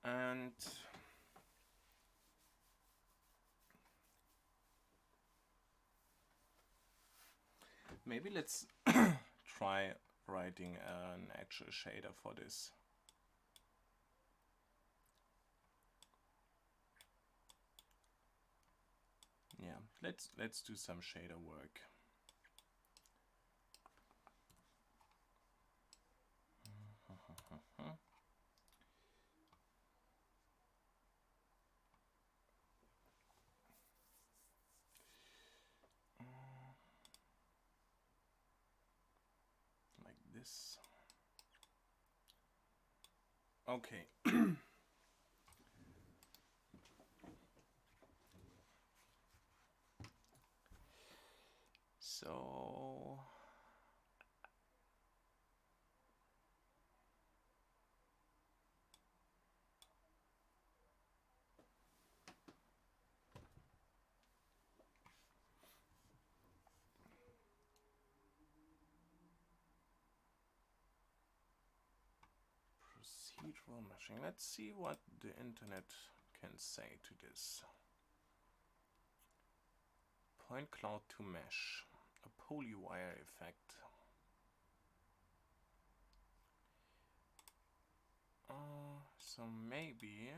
S1: and maybe let's try writing an actual shader for this. Yeah, let's do some shader work. Like this. Okay. So procedural meshing. Let's see what the internet can say to this. Point cloud to mesh. A polywire effect. So maybe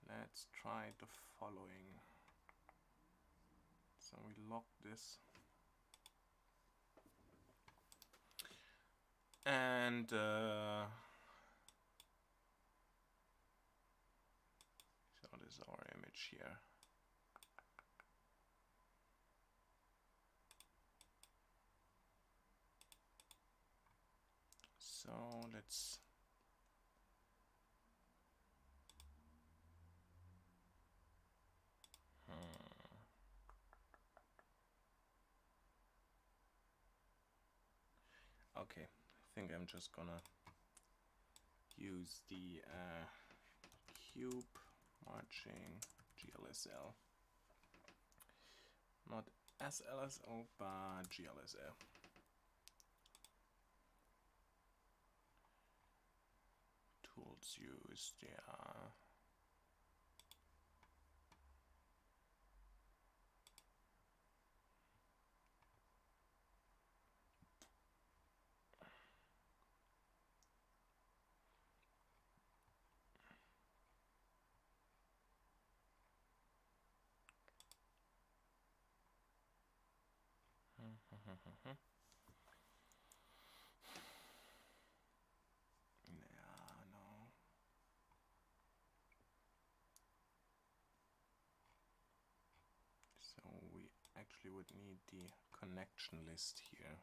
S1: let's try the following. So we lock this. And so this is our image here. So let's okay, I think I'm just gonna use the cube marching GLSL. Not SLSL, but GLSL. Tools used, yeah. Yeah, no. So we actually would need the connection list here.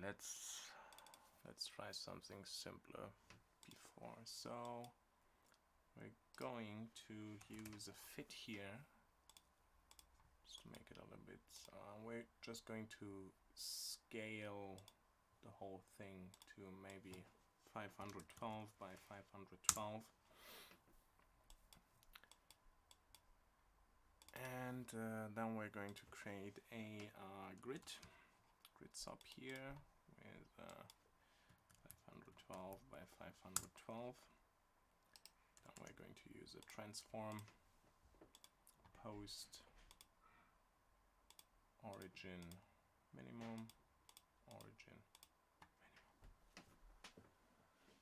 S1: let's try something simpler before. So we're going to use a fit here just to make it a little bit. We're just going to scale the whole thing to maybe 512 by 512. And then we're going to create a grid sub here with 512 by 512. Then we're going to use a transform post origin minimum origin minimum.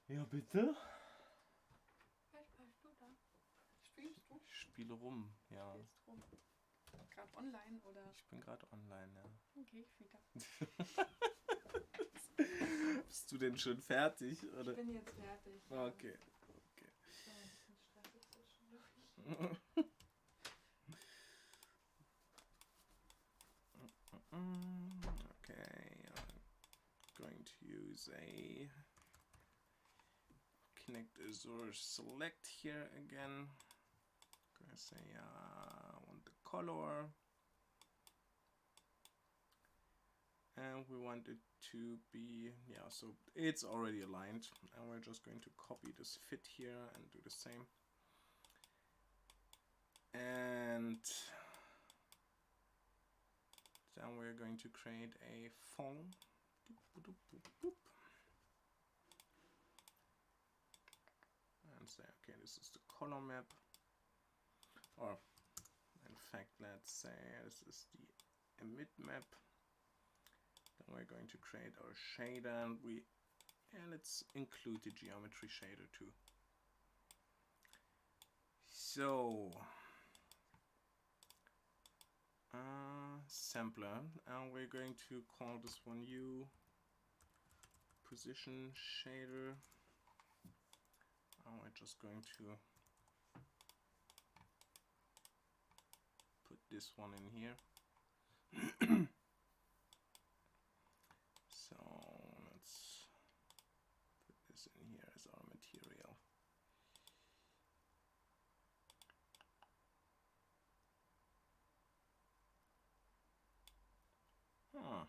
S1: Ja, bitte?
S2: Was machst du da? Streamst du?
S1: Ich spiele rum, ja.
S2: Spielst rum. Gerade online oder?
S1: Ich bin gerade online, ja.
S2: Okay, ich wieder.
S1: Bist du denn schon fertig? Oder?
S2: Ich bin jetzt fertig.
S1: Ja. Okay.
S2: So, ein bisschen stressig zwischendurch.
S1: Okay, I'm going to use a Kinect Azure select here again. I'm gonna say I want the color, and we want it to be, yeah, so it's already aligned, and we're just going to copy this fit here and do the same. And then we're going to create a font. And say, okay, this is the color map. Or, in fact, let's say this is the emit map. Then we're going to create our shader, and let's include the geometry shader too. So, sampler, and we're going to call this one U position shader. And we're just going to put this one in here. So let's put this in here as our material. Huh.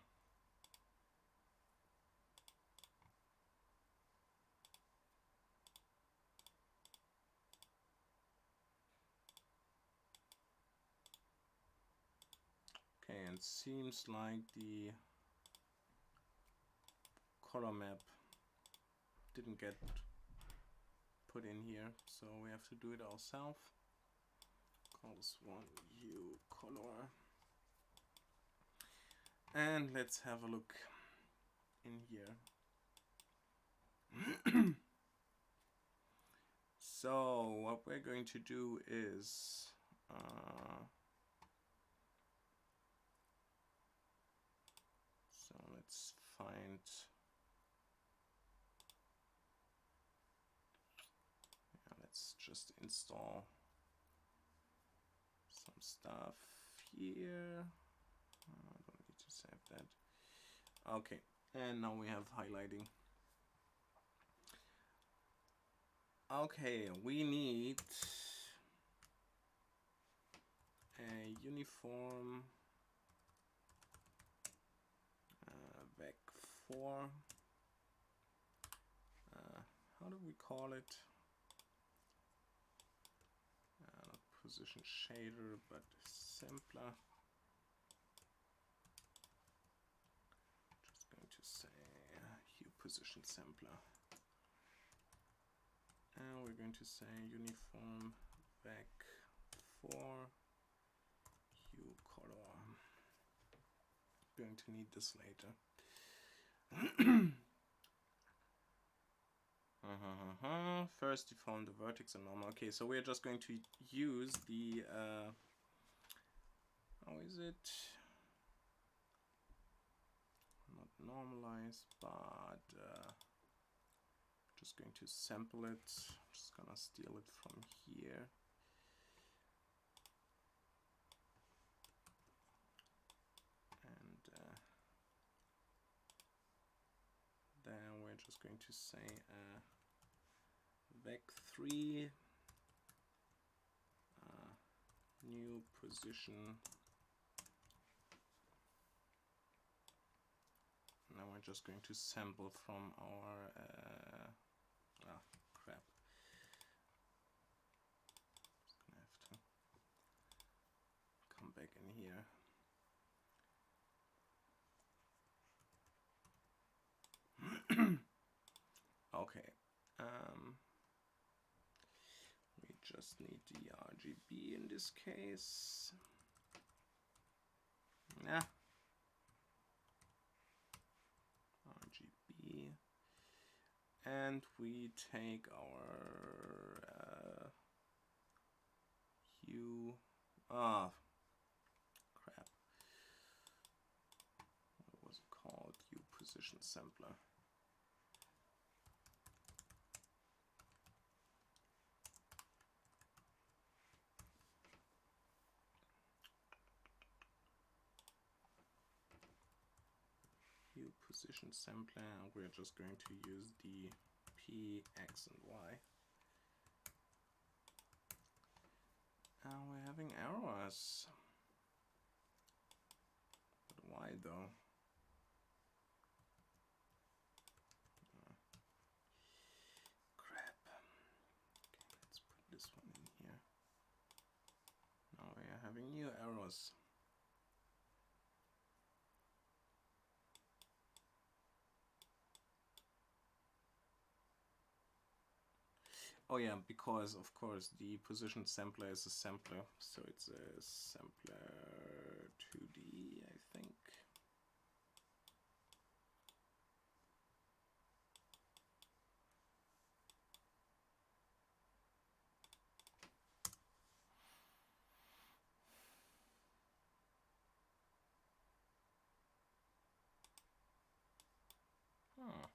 S1: Okay, and it seems like the color map didn't get put in here, so we have to do it ourselves. Call this one U color. And let's have a look in here. So what we're going to do is so let's find, yeah, let's just install some stuff here. I don't need to save that. Okay, and now we have highlighting. Okay, we need a uniform vec4. How do we call it? Not position shader, but simpler. Just going to say hue position sampler. And we're going to say uniform vec4 hue color. Going to need this later. First define the vertex and normal. Okay, so we're just going to use the how is it? Not normalize, but just going to sample it. Just gonna steal it from here. And going to say vec3 new position. Now we're just going to sample from our crap. Just gonna have to come back in here. Okay. We just need the RGB in this case. Yeah. RGB. And we take our hue. Crap. What was it called? Hue position sampler. Hue position sampler, and we're just going to use the P, X, and Y. And we're having errors. But why though? Crap. Okay, let's put this one in here. Now we are having new errors. Oh yeah, because of course the position sampler is a sampler, so it's a sampler 2D, I think. Huh.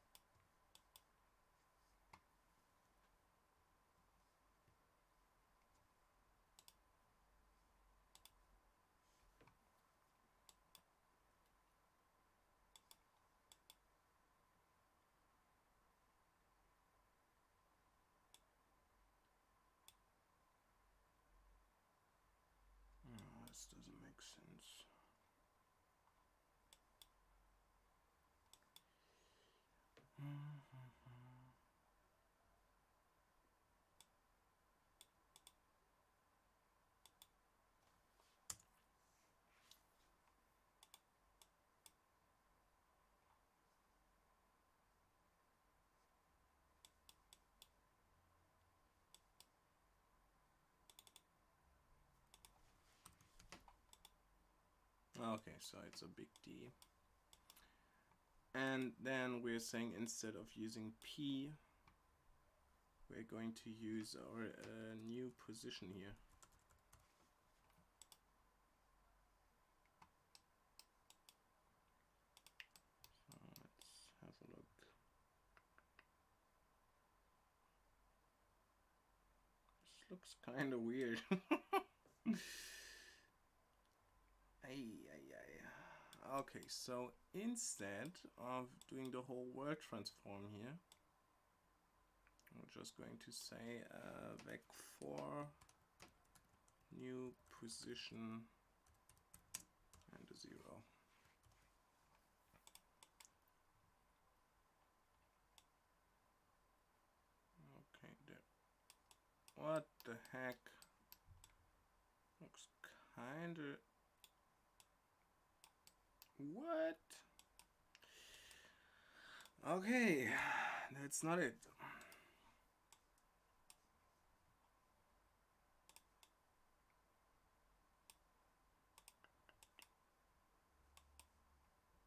S1: This doesn't make sense. Okay, so it's a big D. And then we're saying instead of using P, we're going to use our new position here. So let's have a look. This looks kind of weird. Okay, so instead of doing the whole word transform here, I'm just going to say vec4 new position and a 0. Okay, there. What the heck? Looks kinda. What? Okay, that's not it.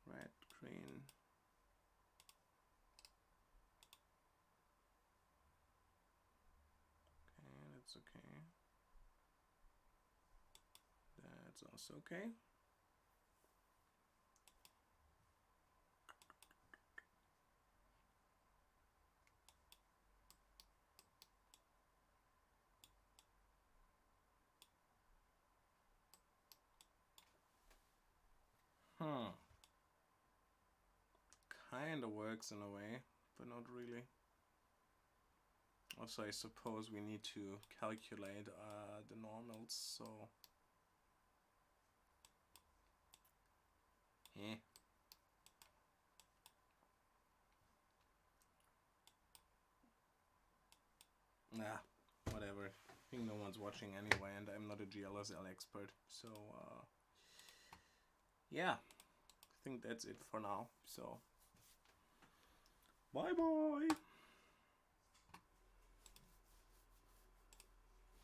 S1: Red, green. Okay, that's okay. That's also okay. Kinda works in a way, but not really. Also, I suppose we need to calculate the normals, so yeah. Nah, whatever. I think no one's watching anyway, and I'm not a GLSL expert, so yeah, I think that's it for now. So bye bye.